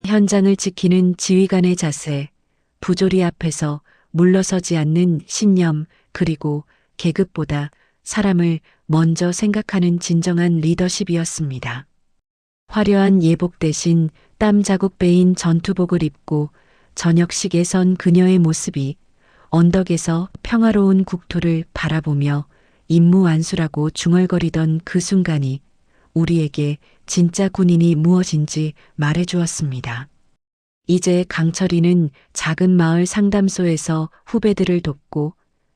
현장을 지키는 지휘관의 자세, 부조리 앞에서 물러서지 않는 신념, 그리고 계급보다 사람을 먼저 생각하는 진정한 리더십이었습니다. 화려한 예복 대신 땀 자국 베인 전투복을 입고 저녁식에 선 그녀의 모습이 언덕에서 평화로운 국토를 바라보며 임무 완수라고 중얼거리던 그 순간이 우리에게 진짜 군인이 무엇인지 말해주었습니다. 이제 강철이는 작은 마을 상담소에서 후배들을 돕고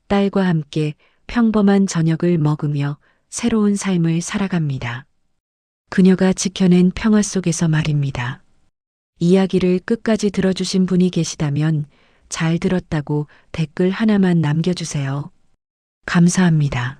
딸과 함께 평범한 저녁을 먹으며 새로운 삶을 살아갑니다. 그녀가 지켜낸 평화 속에서 말입니다. 이야기를 끝까지 들어주신 분이 계시다면 잘 들었다고 댓글 하나만 남겨주세요. 감사합니다.